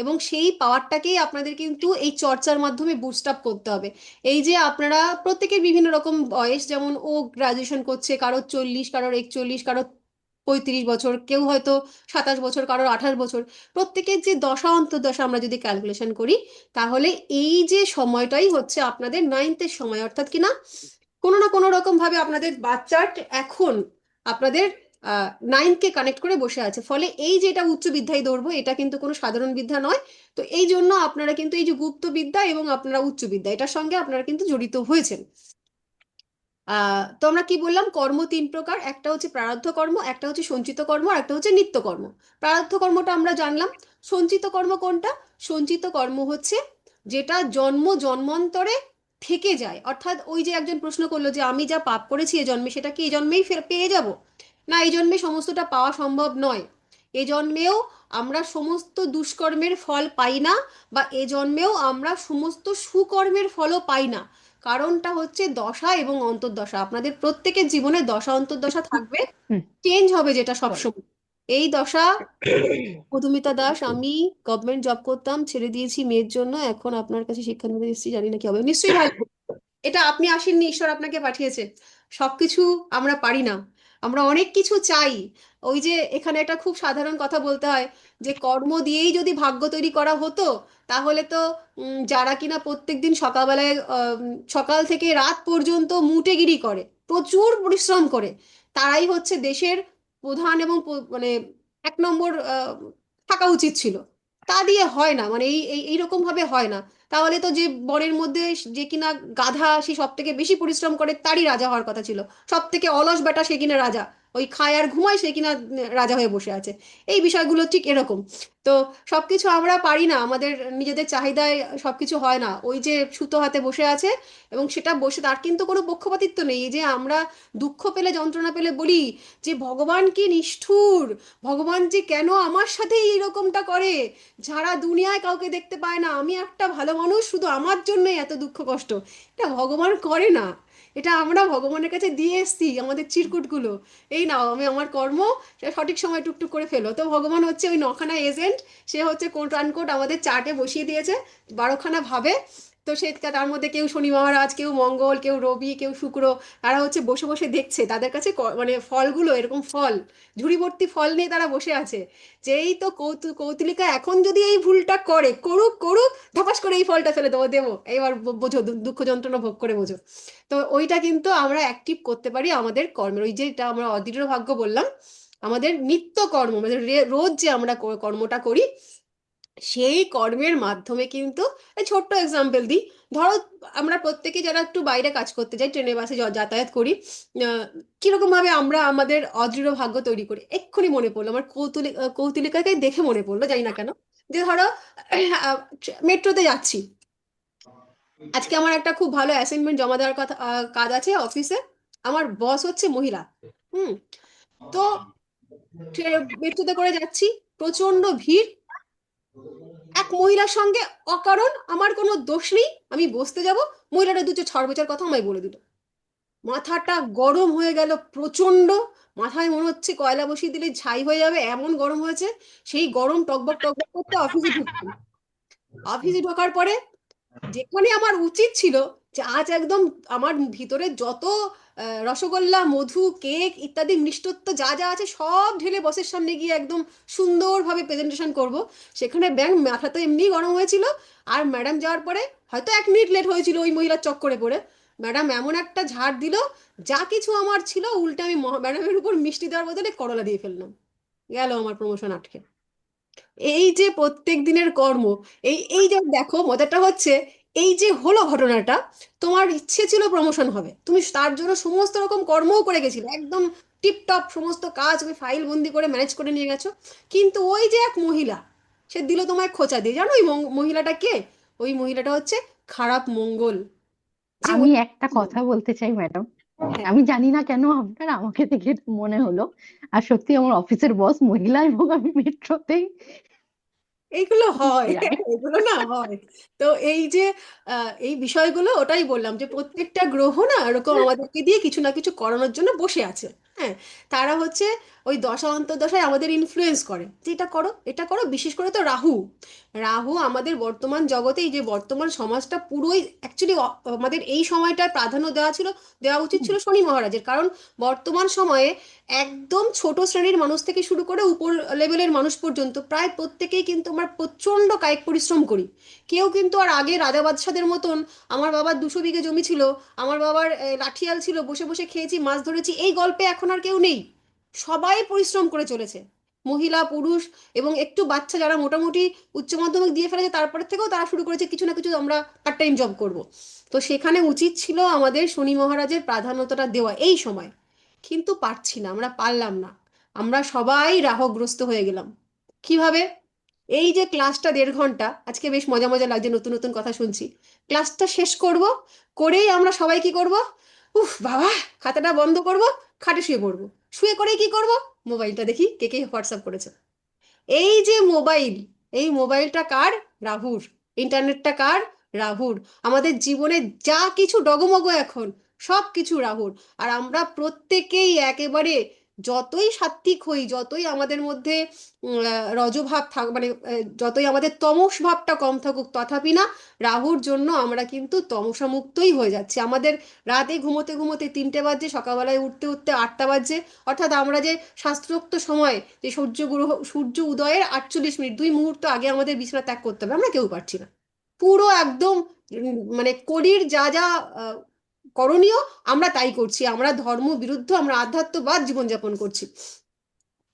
এবং সেই পাওয়ারটাকেই আপনাদের কিন্তু এই চর্চার মাধ্যমে বুস্ট আপ করতে হবে। এই যে আপনারা প্রত্যেকের বিভিন্ন রকম বয়স, যেমন ও গ্রাজুয়েশন করছে, কারোর 40, কারোর 41, কারোর 35 বছর, কেউ হয়তো 27 বছর, কারোর 28 বছর। প্রত্যেকের যে দশা অন্তর্দশা আমরা যদি ক্যালকুলেশন করি, তাহলে এই যে সময়টাই হচ্ছে আপনাদের নাইনথের সময়, অর্থাৎ কি না কোনো না কোনো রকম ভাবে আপনাদের বাচ্চার এখন আপনাদের নাইনকে কানেক্ট করে বসে আছে। ফলে এই যে এটা উচ্চ বিদ্যায় ধরবো, এটা কিন্তু কোনো সাধারণ বিদ্যা নয়। তো এই জন্য আপনারা কিন্তু এই যে গুপ্ত বিদ্যা এবং আপনারা উচ্চ বিদ্যা, এটার সঙ্গে আপনারা কিন্তু জড়িত হয়েছেন। তো আমরা কি বললাম, কর্ম তিন প্রকার, একটা হচ্ছে প্রারব্ধ কর্ম, একটা হচ্ছে সঞ্চিত কর্ম, আর একটা হচ্ছে নিত্য কর্ম। প্রারব্ধ কর্মটা আমরা জানলাম। সঞ্চিত কর্ম কোনটা? সঞ্চিত কর্ম হচ্ছে যেটা জন্ম জন্মান্তরে থেকে যায়। অর্থাৎ ওই যে একজন প্রশ্ন করলো যে আমি যা পাপ করেছি এ জন্মে, সেটা কি এই জন্মেই পেয়ে যাব? না, এই জন্মে সমস্তটা পাওয়া সম্ভব নয়। এ জন্মেও আমরা সমস্ত দুষ্কর্মের ফল পাই না, বা এ জন্মেও আমরা সমস্ত সুকর্মের ফলও পাই না। কারণটা হচ্ছে দশা এবং অন্তর্দশা। আপনাদের প্রত্যেকের জীবনে দশা অন্তর্দশা থাকবে, হুম, চেঞ্জ হবে যেটা বলো। সবসময়। এই দশা, মধুমিতা দাস, আমি গভর্নমেন্ট জব করতাম, ছেড়ে দিয়েছি মেয়ের জন্য, এখন আপনার কাছে শিক্ষা নিতে এসেছি, জানি না কি হবে। নিশ্চয়ই ভালো। এটা আপনি আসেননি, ঈশ্বর আপনাকে পাঠিয়েছে। সবকিছু আমরা পারি না, আমরা অনেক কিছু চাই। ওই যে এখানে একটা খুব সাধারণ কথা বলতে হয়, যে কর্ম দিয়েই যদি ভাগ্য তৈরি করা হতো, তাহলে তো যারা কিনা প্রত্যেকদিন সকালবেলায় সকাল থেকে রাত পর্যন্ত মুটেগিরি করে, প্রচুর পরিশ্রম করে, তারাই হচ্ছে দেশের প্রধান এবং মানে এক নম্বর থাকা উচিত ছিল। তা দিয়ে হয় না, মানে এইরকম ভাবে হয় না। তাহলে তো যে বনের মধ্যে যে কিনা গাধা, সে সব থেকে বেশি পরিশ্রম করে, তারই রাজা হওয়ার কথা ছিল। সব থেকে অলস বেটা, সে কিনা রাজা। ওই খায় আর ঘুমায়, সে কিনা রাজা হয়ে বসে আছে। এই বিষয়গুলো ঠিক এরকম। তো সবকিছু আমরা পারি না, আমাদের নিজেদের চাহিদায় সবকিছু হয় না। ওই যে সুতো হাতে বসে আছে, এবং সেটা বসে, তার কিন্তু কোনো পক্ষপাতিত্ব নেই। এই যে আমরা দুঃখ পেলে, যন্ত্রণা পেলে বলি যে ভগবান কি নিষ্ঠুর, ভগবান যে কেন আমার সাথে এইরকমটা করে, যারা দুনিয়ায় কাউকে দেখতে পায় না, আমি একটা ভালো মানুষ, শুধু আমার জন্যই এত দুঃখ কষ্ট। এটা ভগবান করে না, এটা আমরা ভগবানের কাছে দিয়ে এসছি আমাদের চিরকুটগুলো। এই নাও, আমি আমার কর্ম সেটা সঠিক সময় টুকটুক করে ফেলো। তো ভগবান হচ্ছে ওই নখানা এজেন্ট, সে হচ্ছে কোট আনকোট আমাদের চার্টে বসিয়ে দিয়েছে 12খানা ভাবে। তো সে তার মধ্যে কেউ শনি মহারাজ, কেউ মঙ্গল, কেউ রবি, কেউ শুক্র, তারা হচ্ছে বসে বসে দেখছে। তাদের কাছে মানে ফলগুলো এরকম ফল, ঝুড়ি ভর্তি ফল নিয়ে তারা বসে আছে। যেই তো কৌতুলিকা এখন যদি এই ভুলটা করে, করুক করুক, ধপাস করে এই ফলটা ফেলে দেবো, দেবো, এবার বোঝো, দুঃখ যন্ত্রণা ভোগ করে বোঝো। তো ওইটা কিন্তু আমরা অ্যাক্টিভ করতে পারি আমাদের কর্মের, ওই যেটা আমরা অদৃঢ় ভাগ্য বললাম, আমাদের নিত্য কর্ম, আমাদের রোজ যে আমরা কর্মটা করি, সেই কর্মের মাধ্যমে কিন্তু, এই ছোট্ট এক্সাম্পল দিই, ধরো আমরা প্রত্যেকে যারা একটু বাইরে কাজ করতে যাই, ট্রেনে বাসে যাতায়াত করি, কিরকম ভাবে আমরা আমাদের অদৃঢ় ভাগ্য তৈরি করি। এক্ষুনি মনে পড়লো আমার কৌতুলিকাকে দেখে মনে পড়লো, জানি না কেন, যে ধরো মেট্রোতে যাচ্ছি, আজকে আমার একটা খুব ভালো অ্যাসাইনমেন্ট জমা দেওয়ার কথা, কাজ আছে অফিসে। আমার বস হচ্ছে মহিলা। হুম। তো মেট্রোতে করে যাচ্ছি, প্রচন্ড ভিড়, এক মহিলার সঙ্গে অকারণ, আমার কোনো দোষ নেই, আমি বসতে যাব, মহিলাটা দুটো ছড়বছর কথা আমায় বলে দিল। মাথাটা গরম হয়ে গেল প্রচন্ড, মাথায় মনে হচ্ছে কয়লা বসিয়ে দিলে ছাই হয়ে যাবে, এমন গরম হয়েছে। সেই গরম টকবক টকবক করতে অফিসে ঢুকলাম। অফিসে ঢোকার পরে, যেখানে আমার উচিত ছিল যে আজ একদম আমার ভিতরে যত রসগোল্লা, মধু, কেক ইত্যাদি মিষ্টত্ব যা যা আছে সব ঢেলে বসের সামনে গিয়ে একদম সুন্দরভাবে প্রেজেন্টেশন করব, সেখানে ব্যাং মাথা তো এমনি গরম হয়েছিল। আর ম্যাডাম যাওয়ার পরে হয়তো 1 মিনিট লেট হয়েছিল ওই মহিলার চক্করে পড়ে, ম্যাডাম এমন একটা ঝাড় দিল, যা কিছু আমার ছিল উল্টে আমি ম্যাডামের উপর মিষ্টি দেওয়ার বদলে করলা দিয়ে ফেললাম। গেল আমার প্রমোশন আটকে। এই যে প্রত্যেক দিনের কর্ম, এই এই যে দেখো মজাটা হচ্ছে, এই যে হলো ঘটনাটা, তোমার ইচ্ছে ছিল প্রমোশন হবে, তুমি তার জন্য সমস্ত রকম কর্মও করে গেছিলে, একদম টিপটপ সমস্ত কাজ তুমি ফাইল বন্দি করে ম্যানেজ করে নিয়ে গেছো। কিন্তু ওই যে এক মহিলা, সে দিল তোমায় খোঁচা দিয়ে, জানো ওই মহিলাটা কে? ওই মহিলাটা হচ্ছে খারাপ মঙ্গল। যে আমি ওই, একটা কথা বলতে চাই ম্যাডাম, হ্যাঁ, আমি জানি না কেন আপনার আমাকে দেখে এটা মনে হলো। আর সত্যি আমার অফিসের বস মহিলা এবং আমি মেট্রোতেই এইগুলো হয়, যাই। এগুলো না হয়। তো এই যে এই বিষয়গুলো, ওটাই বললাম যে প্রত্যেকটা গ্রহ না এরকম আমাদেরকে দিয়ে কিছু না কিছু করানোর জন্য বসে আছে। হ্যাঁ, তারা হচ্ছে ওই দশা অন্তর্দশায় আমাদের ইনফ্লুয়েন্স করে যে এটা করো, এটা করো। বিশেষ করে তো রাহু, রাহু আমাদের বর্তমান জগতে, এই যে বর্তমান সমাজটা পুরোই অ্যাকচুয়ালি, আমাদের এই সময়টার প্রাধান্য দেওয়া উচিত ছিল শনি মহারাজের। কারণ বর্তমান সময়ে একদম ছোট শ্রেণীর মানুষ থেকে শুরু করে উপর লেভেলের মানুষ পর্যন্ত প্রায় প্রত্যেকেই কিন্তু আমরা প্রচণ্ড কায়িক পরিশ্রম করি। কেউ কিন্তু আর আগে রাজা বাদশাদের মতন, আমার বাবার 200 বিঘে জমি ছিল, আমার বাবার লাঠিয়াল ছিল, বসে বসে খেয়েছি, মাছ ধরেছি, এই গল্পে এখন আর কেউ নেই। সবাই পরিশ্রম করে চলেছে। মহিলা পুরুষ এবং একটু বাচ্চা যারা মোটামুটি উচ্চ মাধ্যমিক দিয়ে ফেলেছে তারপরে থেকেও তারা শুরু করেছে কিছু না কিছু আমরা পার্ট টাইম জব করব। তো সেখানে উচিত ছিল আমাদের শনি মহারাজের প্রাধান্যতাটা দেওয়া এই সময়, কিন্তু পারছি না, আমরা পারলাম না। আমরা সবাই রাহুগ্রস্ত হয়ে গেলাম। কিভাবে? এই যে ক্লাসটা 1.5 ঘন্টা, আজকে বেশ মজা মজা লাগছে, নতুন নতুন কথা শুনছি। ক্লাসটা শেষ করব, করেই আমরা সবাই কি করব, উফ বাবা, খাতাটা বন্ধ করব, খাটে শুয়ে পড়বো। শুয়ে করেই কি করব, মোবাইলটা দেখি কে কে হোয়াটসঅ্যাপ করেছে। এই যে মোবাইল, এই মোবাইলটা কার? রাহুর। ইন্টারনেটটা কার? রাহুর। আমাদের জীবনে যা কিছু ডগমগ এখন সব কিছু রাহুর। আর আমরা প্রত্যেকেই একেবারে যতই সাত্ত্বিক হই, যতই আমাদের মধ্যে রজোভাব থাক, মানে যতই আমাদের তমস ভাবটা কম থাকুক, তথাপি না রাহুর জন্য আমরা কিন্তু তমসামুক্তই হয়ে যাচ্ছি। আমাদের রাতে ঘুমোতে ঘুমোতে 3টে বাজে, সকালবেলায় উঠতে উঠতে 8টা বাজে। অর্থাৎ আমরা যে শাস্ত্রোক্ত সময়, যে সূর্য উদয়ের 48 মিনিট, 2 মুহূর্ত আগে আমাদের বিছানা ত্যাগ করতে হবে, আমরা কেউ পারছি না। পুরো একদম মানে কলির যা যা আহ, করণীয় আমরা তাই করছি। আমরা ধর্ম বিরুদ্ধ, আমরা আধ্যাত্মবাদ জীবনযাপন করছি।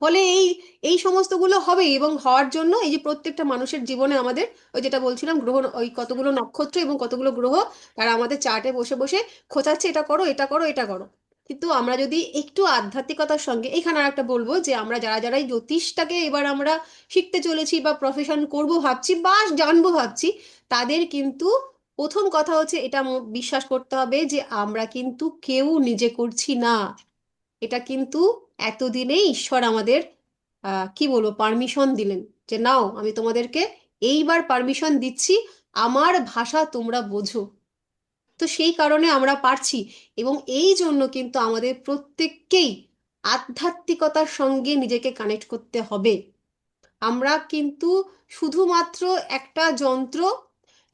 ফলে এই এই সমস্তগুলো হবে, এবং হওয়ার জন্য এই যে প্রত্যেকটা মানুষের জীবনে আমাদের ওই যেটা বলছিলাম, গ্রহ, ওই কতগুলো নক্ষত্র এবং কতগুলো গ্রহ তারা আমাদের চার্টে বসে বসে খোঁচাচ্ছে, এটা করো, এটা করো, এটা করো। কিন্তু আমরা যদি একটু আধ্যাত্মিকতার সঙ্গে, এখানে আর একটা বলবো যে আমরা যারা যারা এই জ্যোতিষটাকে এবার আমরা শিখতে চলেছি বা প্রফেশন করব ভাবছি বা জানবো ভাবছি, তাদের কিন্তু প্রথম কথা হচ্ছে এটা বিশ্বাস করতে হবে যে আমরা কিন্তু কেউ নিজে করছি না। এটা কিন্তু এতদিনে ঈশ্বর আমাদের কি বলবো পারমিশন দিলেন, যে নাও আমি তোমাদেরকে এইবার পারমিশন দিচ্ছি, আমার ভাষা তোমরা বোঝো। তো সেই কারণে আমরা পারছি। এবং এই জন্য কিন্তু আমাদের প্রত্যেককেই আধ্যাত্মিকতার সঙ্গে নিজেকে কানেক্ট করতে হবে। আমরা কিন্তু শুধুমাত্র একটা যন্ত্র,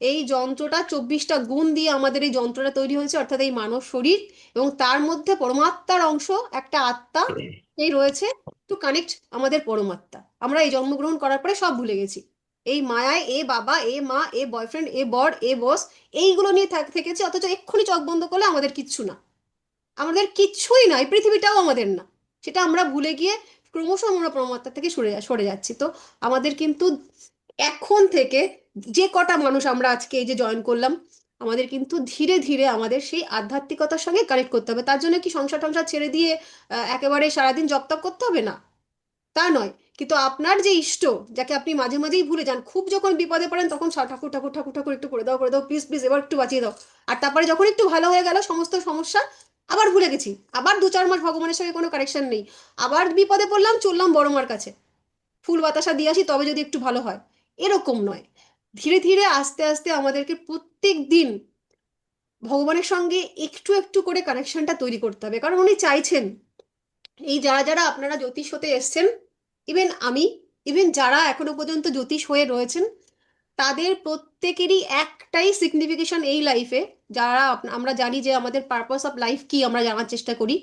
এই যন্ত্রটা 24টা গুণ দিয়ে আমাদের এই যন্ত্রটা তৈরি হয়েছে, অর্থাৎ এই মানব শরীর, এবং তার মধ্যে পরমাত্মার অংশ একটা আত্মা এই রয়েছে, টু কানেক্ট আমাদের পরমাত্মা। আমরা এই জন্মগ্রহণ করার পরে সব ভুলে গেছি। এই মায়ায় এ বাবা, এ মা, এ বয়ফ্রেন্ড, এ বর, এ বস, এইগুলো নিয়ে থেকেছি, অথচ এক্ষুনি চোখ বন্ধ করলে আমাদের কিচ্ছু না, আমাদের কিচ্ছুই না, এই পৃথিবীটাও আমাদের না। সেটা আমরা ভুলে গিয়ে ক্রমশ আমরা পরমাত্মা থেকে সরে সরে যাচ্ছি। তো আমাদের কিন্তু এখন থেকে যে কটা মানুষ আমরা আজকে এই যে জয়েন করলাম, আমাদের কিন্তু ধীরে ধীরে আমাদের সেই আধ্যাত্মিকতার সঙ্গে কানেক্ট করতে হবে। তার জন্য কি সংসার টংসার ছেড়ে দিয়ে একেবারে সারাদিন জপ তপ করতে হবে না, তা নয়। কিন্তু আপনার যে ইষ্ট, যাকে আপনি মাঝে মাঝেই ভুলে যান, খুব যখন বিপদে পড়েন তখন ঠাকুর ঠাকুর ঠাকুর ঠাকুর একটু করে দাও প্লিজ প্লিজ, এবার একটু বাঁচিয়ে দাও। আর তারপরে যখন একটু ভালো হয়ে গেল সমস্ত সমস্যা, আবার ভুলে গেছি, আবার 2-4 মাস ভগবানের সঙ্গে কোনো কানেকশন নেই, আবার বিপদে পড়লাম, চললাম বড় মার কাছে, ফুল বাতাসা দিয়ে আসি তবে যদি একটু ভালো হয়। এরকম নয়। ধীরে ধীরে আস্তে আস্তে আমাদেরকে প্রত্যেক দিন ভগবানের সঙ্গে একটু একটু করে কানেকশনটা তৈরি করতে হবে, কারণ উনি চাইছেন এই যারা যারা আপনারা জ্যোতিষ হতে এসছেন, ইভেন আমি, ইভেন যারা এখনো পর্যন্ত জ্যোতিষ হয়ে রয়েছেন, তাদের প্রত্যেকেরই একটাই সিগনিফিকেশন এই লাইফে, যারা আমরা জানি যে আমাদের পারপাস অফ লাইফ কি আমরা জানার চেষ্টা করি,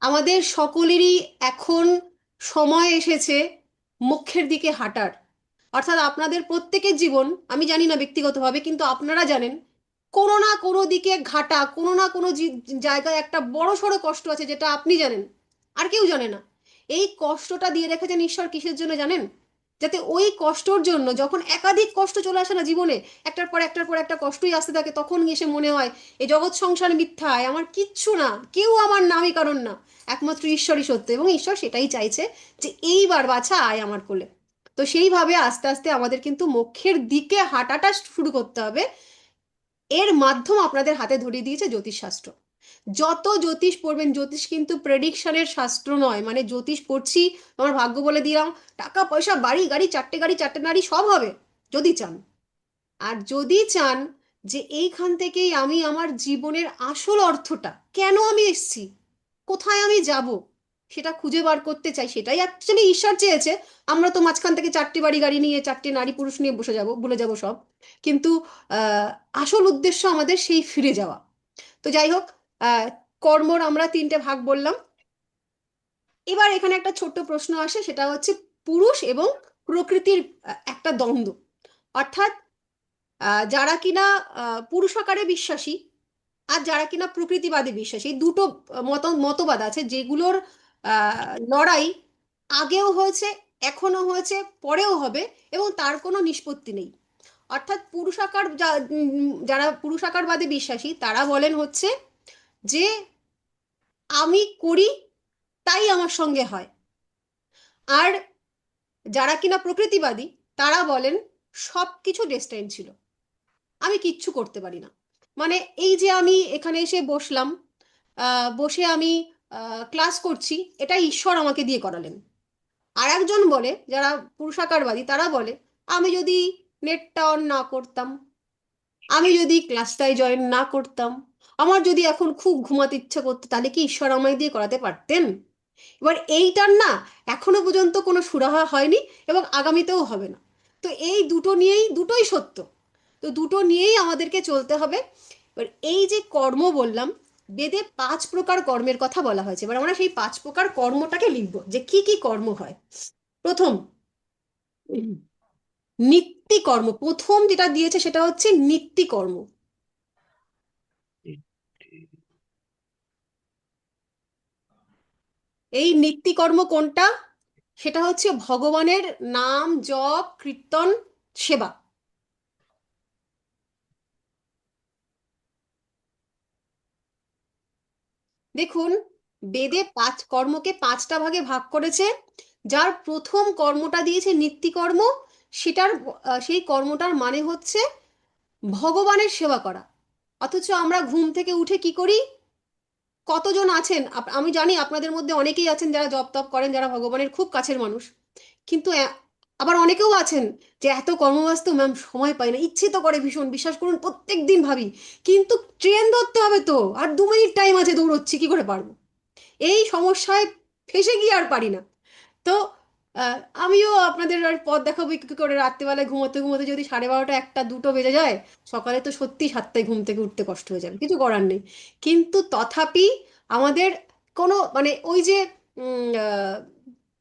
আমাদের সকলেরই এখন সময় এসেছে মোক্ষের দিকে হাঁটার। অর্থাৎ আপনাদের প্রত্যেকের জীবন, আমি জানি না ব্যক্তিগতভাবে, কিন্তু আপনারা জানেন কোনো না কোনো দিকে ঘাটা, কোনো না কোনো জায়গায় একটা বড় সড়ো কষ্ট আছে, যেটা আপনি জানেন আর কেউ জানে না। এই কষ্টটা দিয়ে রেখেছেন ঈশ্বর কিসের জন্য জানেন? যাতে ওই কষ্টর জন্য যখন একাধিক কষ্ট চলে আসে না জীবনে, একটার পর একটা কষ্টই আসতে থাকে, তখন এসে মনে হয় এই জগৎ সংসার মিথ্যায়, আমার কিচ্ছু না, কেউ আমার নামই কারণ না, একমাত্র ঈশ্বরই সত্য। এবং ঈশ্বর সেটাই চাইছে যে এইবার বাছা আয় আমার কোলে। তো সেইভাবে আস্তে আস্তে আমাদের কিন্তু মোক্ষের দিকে হাঁটাটা শুরু করতে হবে। এর মাধ্যম আপনাদের হাতে ধরিয়ে দিয়েছে জ্যোতিষশাস্ত্র। যত জ্যোতিষ পড়বেন, জ্যোতিষ কিন্তু প্রেডিকশনের শাস্ত্র নয়, মানে জ্যোতিষ পড়ছি আমার ভাগ্য বলে দিলাম, টাকা পয়সা বাড়ি গাড়ি, 4টে গাড়ি 4টে নারী সব হবে যদি চান। আর যদি চান যে এইখান থেকেই আমি আমার জীবনের আসল অর্থটা, কেন আমি এসছি, কোথায় আমি যাব, সেটা খুঁজে বার করতে চাই, সেটাই অ্যাকচুয়ালি ঈশ্বর চেয়েছে। আমরা তো মাঝখান থেকে 4টে বাড়ি গাড়ি নিয়ে, 4টে নারী পুরুষ নিয়ে বসে যাব, ভুলে যাব সব। কিন্তু আসল উদ্দেশ্য আমাদের সেই ফিরে যাওয়া। তো যাই হোক, আহ কর্মর আমরা 3টে ভাগ বললাম। এবার এখানে একটা ছোট্ট প্রশ্ন আসে, সেটা হচ্ছে পুরুষ এবং প্রকৃতির একটা দ্বন্দ্ব। অর্থাৎ যারা কিনা পুরুষ আকারে বিশ্বাসী আর যারা কিনা প্রকৃতিবাদী বিশ্বাসী, এই দুটো মতবাদ আছে, যেগুলোর লড়াই আগেও হয়েছে, এখনো হয়েছে, পরেও হবে, এবং তার কোনো নিষ্পত্তি নেই। অর্থাৎ যারা পুরুষাকারবাদে বিশ্বাসী তারা বলেন হচ্ছে যে আমি করি তাই আমার সঙ্গে হয়। আর যারা কিনা প্রকৃতিবাদী তারা বলেন সব কিছু ডেস্টাইন ছিল, আমি কিচ্ছু করতে পারি না। মানে এই যে আমি এখানে এসে বসলাম, বসে আমি ক্লাস করছি, এটা ঈশ্বর আমাকে দিয়ে করালেন। আর একজন বলে, যারা পুরুষাকারবাদী তারা বলে আমি যদি নেটটা অন না করতাম, আমি যদি ক্লাসটায় জয়েন না করতাম, আমার যদি এখন খুব ঘুমাতে ইচ্ছে করতো, তাহলে কি ঈশ্বর আমায় দিয়ে করাতে পারতেন? এবার এইটার না এখনো পর্যন্ত কোনো সুরাহা হয়নি, এবং আগামীতেও হবে না। তো এই দুটো নিয়েই, দুটোই সত্য, তো দুটো নিয়েই আমাদেরকে চলতে হবে। এবার এই যে কর্ম বললাম, বেদে 5 প্রকার কর্মের কথা বলা হয়েছে। এবার আমরা সেই 5 প্রকার কর্মটাকে লিখবো যে কি কি কর্ম হয়। প্রথম, নিত্যি কর্ম। প্রথম যেটা দিয়েছে সেটা হচ্ছে নিত্যি কর্ম। এই নিত্যি কর্ম কোনটা? সেটা হচ্ছে ভগবানের নাম জপ কীর্তন সেবা। দেখুন, বেদে কর্মকে 5টা ভাগে ভাগ করেছে। যার প্রথম কর্মটা দিয়েছে নিত্যি কর্ম, সেই কর্মটার মানে হচ্ছে ভগবানের সেবা করা। অথচ আমরা ঘুম থেকে উঠে কি করি? কতজন আছেন, আমি জানি আপনাদের মধ্যে অনেকেই আছেন যারা জপ তপ করেন, যারা ভগবানের খুব কাছের মানুষ, কিন্তু আবার অনেকেও আছেন যে এত কর্মব্যস্ত, ম্যাম সময় পাই না, ইচ্ছে তো করে ভীষণ, বিশ্বাস করুন প্রত্যেক দিন ভাবি, কিন্তু ট্রেন ধরতে হবে তো, আর 2 মিনিট টাইম আছে, দৌড়চ্ছি, কি করে পারবো? এই সমস্যায় ফেসে গিয়ে আর পারি না। তো আমিও আপনাদের আর পথ দেখাবো কি করে, রাত্রিবেলায় ঘুমোতে ঘুমোতে যদি 12:30 1টা 2টো বেজে যায়, সকালে তো সত্যি 7টায় ঘুম থেকে উঠতে কষ্ট হয়ে যাবে, কিছু করার নেই। কিন্তু তথাপি আমাদের কোনো মানে ওই যে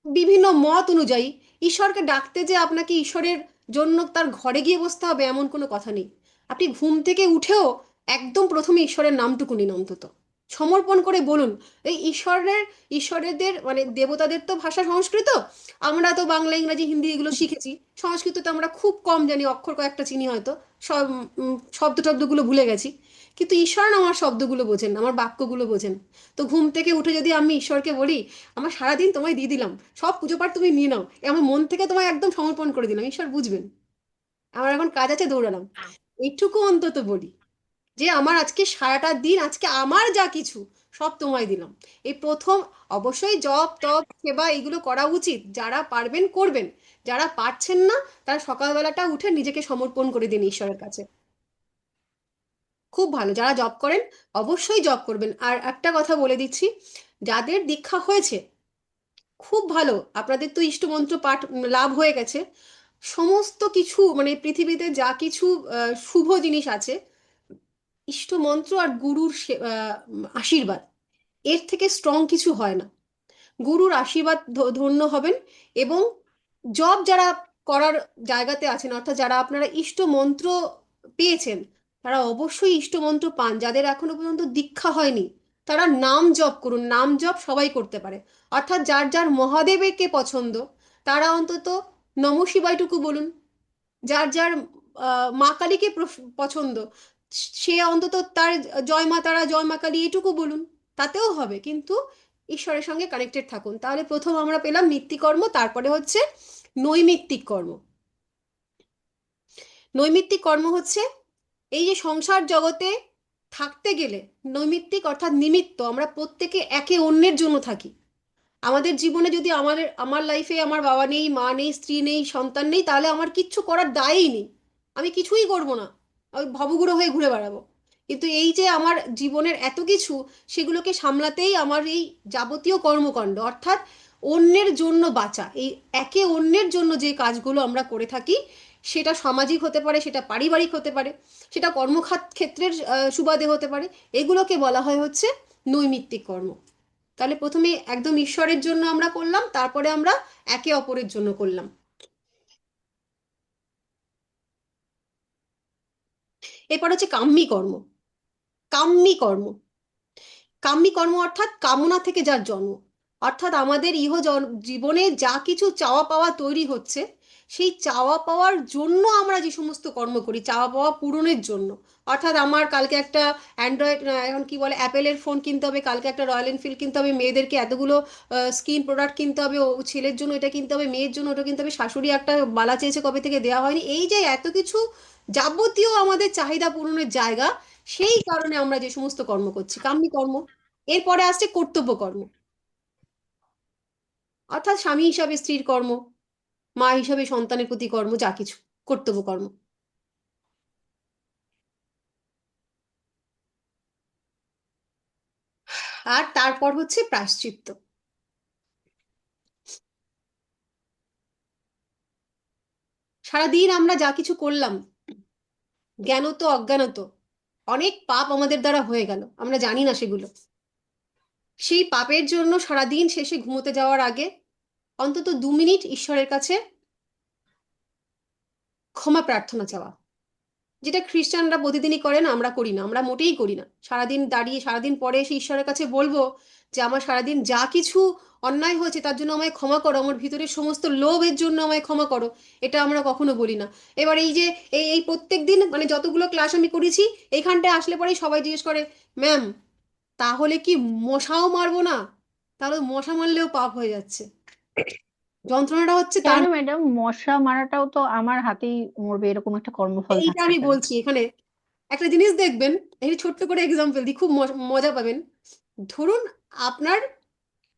বিভিন্ন মত অনুযায়ী ঈশ্বরকে ডাকতে যে আপনাকে ঈশ্বরের জন্য তার ঘরে গিয়ে বসতে হবে এমন কোনো কথা নেই। আপনি ঘুম থেকে উঠেও একদম প্রথমে ঈশ্বরের নামটুকু নিন, অন্তত সমর্পণ করে বলুন। এই ঈশ্বরেদের মানে দেবতাদের তো ভাষা সংস্কৃত, আমরা তো বাংলা ইংরাজি হিন্দি এগুলো শিখেছি, সংস্কৃত তো আমরা খুব কম জানি, অক্ষর কয়েকটা চিনি হয়তো, সব শব্দ টব্দগুলো ভুলে গেছি। কিন্তু ঈশ্বর আমার শব্দগুলো বোঝেন, আমার বাক্যগুলো বোঝেন। তো ঘুম থেকে উঠে যদি আমি ঈশ্বরকে বলি আমার সারাদিন তোমায় দিয়ে দিলাম, সব পুজো পাঠ তুমি নিয়ে নাও, আমার মন থেকে তোমায় একদম সমর্পণ করে দিলাম, ঈশ্বর বুঝবেন আমার এখন কাজ আছে, দৌড়ালাম, এইটুকু অন্তত বলি যে আমার আজকে সারাটা দিন, আজকে আমার যা কিছু সব তোমায় দিলাম। এই প্রথম। অবশ্যই জপ তপ সেবা এগুলো করা উচিত, যারা পারবেন করবেন, যারা পারছেন না তারা সকালবেলাটা উঠে নিজেকে সমর্পণ করে দিন ঈশ্বরের কাছে। খুব ভালো, যারা জব করেন অবশ্যই জব করবেন। আর একটা কথা বলে দিচ্ছি, যাদের দীক্ষা হয়েছে খুব ভালো, আপনাদের তো ইষ্টমন্ত্র পাঠ লাভ হয়ে গেছে, সমস্ত কিছু মানে পৃথিবীতে যা কিছু শুভ জিনিস আছে, ইষ্টমন্ত্র আর গুরুর আশীর্বাদ, এর থেকে স্ট্রং কিছু হয় না। গুরুর আশীর্বাদ ধন্য হবেন। এবং জব যারা করার জায়গাতে আছেন, অর্থাৎ যারা আপনারা ইষ্ট মন্ত্র পেয়েছেন, তারা অবশ্যই ইষ্ট মন্ত্র পান। যাদের এখনো পর্যন্ত দীক্ষা হয়নি তারা নাম জপ করুন, নাম জপ সবাই করতে পারে। অর্থাৎ যার যার মহাদেবকে পছন্দ তারা অন্তত নম শিবায়টুকু বলুন। যার যার মা কালীকে পছন্দ সে অন্তত তার জয় মা তারা জয় মা কালী এটুকু বলুন, তাতেও হবে। কিন্তু ঈশ্বরের সঙ্গে কানেক্টেড থাকুন। তাহলে প্রথম আমরা পেলাম নিত্যিকর্ম, তারপরে হচ্ছে নৈমিত্তিক কর্ম। নৈমিত্তিক কর্ম হচ্ছে এই যে সংসার জগতে থাকতে গেলে নৈমিত্তিক অর্থাৎ নিমিত্ত, আমরা প্রত্যেকে একে অন্যের জন্য থাকি। আমাদের জীবনে যদি আমার লাইফে আমার বাবা নেই, মা নেই, স্ত্রী নেই, সন্তান নেই, তাহলে আমার কিচ্ছু করার দায়ই নেই, আমি কিছুই করব না, আমি ভবঘুরে হয়ে ঘুরে বেড়াবো। কিন্তু এই যে আমার জীবনের এত কিছু, সেগুলোকে সামলাতেই আমার এই যাবতীয় কর্মকাণ্ড, অর্থাৎ অন্যের জন্য বাঁচা, এই একে অন্যের জন্য যে কাজগুলো আমরা করে থাকি, সেটা সামাজিক হতে পারে, সেটা পারিবারিক হতে পারে, সেটা কর্মখাত ক্ষেত্রের সুবাদে হতে পারে, এগুলোকে বলা হয় হচ্ছে নৈমিত্তিক কর্ম। তাহলে প্রথমে একদম ঈশ্বরের জন্য আমরা করলাম, তারপরে আমরা একে অপরের জন্য করলাম। এরপর হচ্ছে কাম্যী কর্ম। কাম্যী কর্ম, কাম্যী কর্ম অর্থাৎ কামনা থেকে যার জন্ম। অর্থাৎ আমাদের জীবনে যা কিছু চাওয়া পাওয়া তৈরি হচ্ছে, সেই চাওয়া পাওয়ার জন্য আমরা যে সমস্ত কর্ম করি, চাওয়া পাওয়া পূরণের জন্য। অর্থাৎ আমার কালকে একটা অ্যান্ড্রয়েড, এখন কি বলে, অ্যাপেলের ফোন কিনতে হবে, কালকে একটা রয়্যাল এনফিল্ড কিনতে হবে, মেয়েদেরকে এতগুলো স্কিন প্রোডাক্ট কিনতে হবে, ও ছেলের জন্য এটা কিনতে হবে, মেয়ের জন্য ওটা কিনতে হবে, শাশুড়ি একটা বালা চেয়েছে কবে থেকে দেওয়া হয়নি, এই যে এত কিছু যাবতীয় আমাদের চাহিদা পূরণের জায়গা, সেই কারণে আমরা যে সমস্ত কর্ম করছি, কাম্য কর্ম। এরপরে আসছে কর্তব্য কর্ম, অর্থাৎ স্বামী হিসাবে স্ত্রীর কর্ম, মা হিসাবে সন্তানের প্রতি কর্ম, যা কিছু কর্তব্য কর্ম। আর তারপর হচ্ছে প্রায়শ্চিত্ত। সারাদিন আমরা যা কিছু করলাম, জ্ঞানত অজ্ঞানত, অনেক পাপ আমাদের দ্বারা হয়ে গেল, আমরা জানি না সেগুলো। সেই পাপের জন্য সারাদিন শেষে ঘুমোতে যাওয়ার আগে অন্তত 2 মিনিট ঈশ্বরের কাছে ক্ষমা প্রার্থনা চাওয়া, যেটা খ্রিস্টানরা প্রতিদিনই করে না, আমরা করি না, আমরা মোটেই করি না। সারাদিন দাঁড়িয়ে সারাদিন পরে এসে ঈশ্বরের কাছে বলবো যে আমার সারাদিন যা কিছু অন্যায় হয়েছে তার জন্য আমায় ক্ষমা করো, আমার ভিতরের সমস্ত লোভের জন্য আমায় ক্ষমা করো, এটা আমরা কখনো বলি না। এবার এই যে এই প্রত্যেক দিন মানে যতগুলো ক্লাস আমি করেছি, এইখানটায় আসলে পরেই সবাই জিজ্ঞেস করে, ম্যাম তাহলে কি মশাও মারবো না? তাহলে মশা মারলেও পাপ হয়ে যাচ্ছে। যন্ত্রণাটা হচ্ছে তার। কেন ম্যাডাম, মশা মারাটাও তো আমার হাতেই মরবে এরকম একটা কর্মফল এইটা থাকছে আমি কেন? বলছি এখানে একটা জিনিস দেখবেন, এই ছোট্ট করে এক্সাম্পল দিই, খুব মজা পাবেন। ধরুন আপনার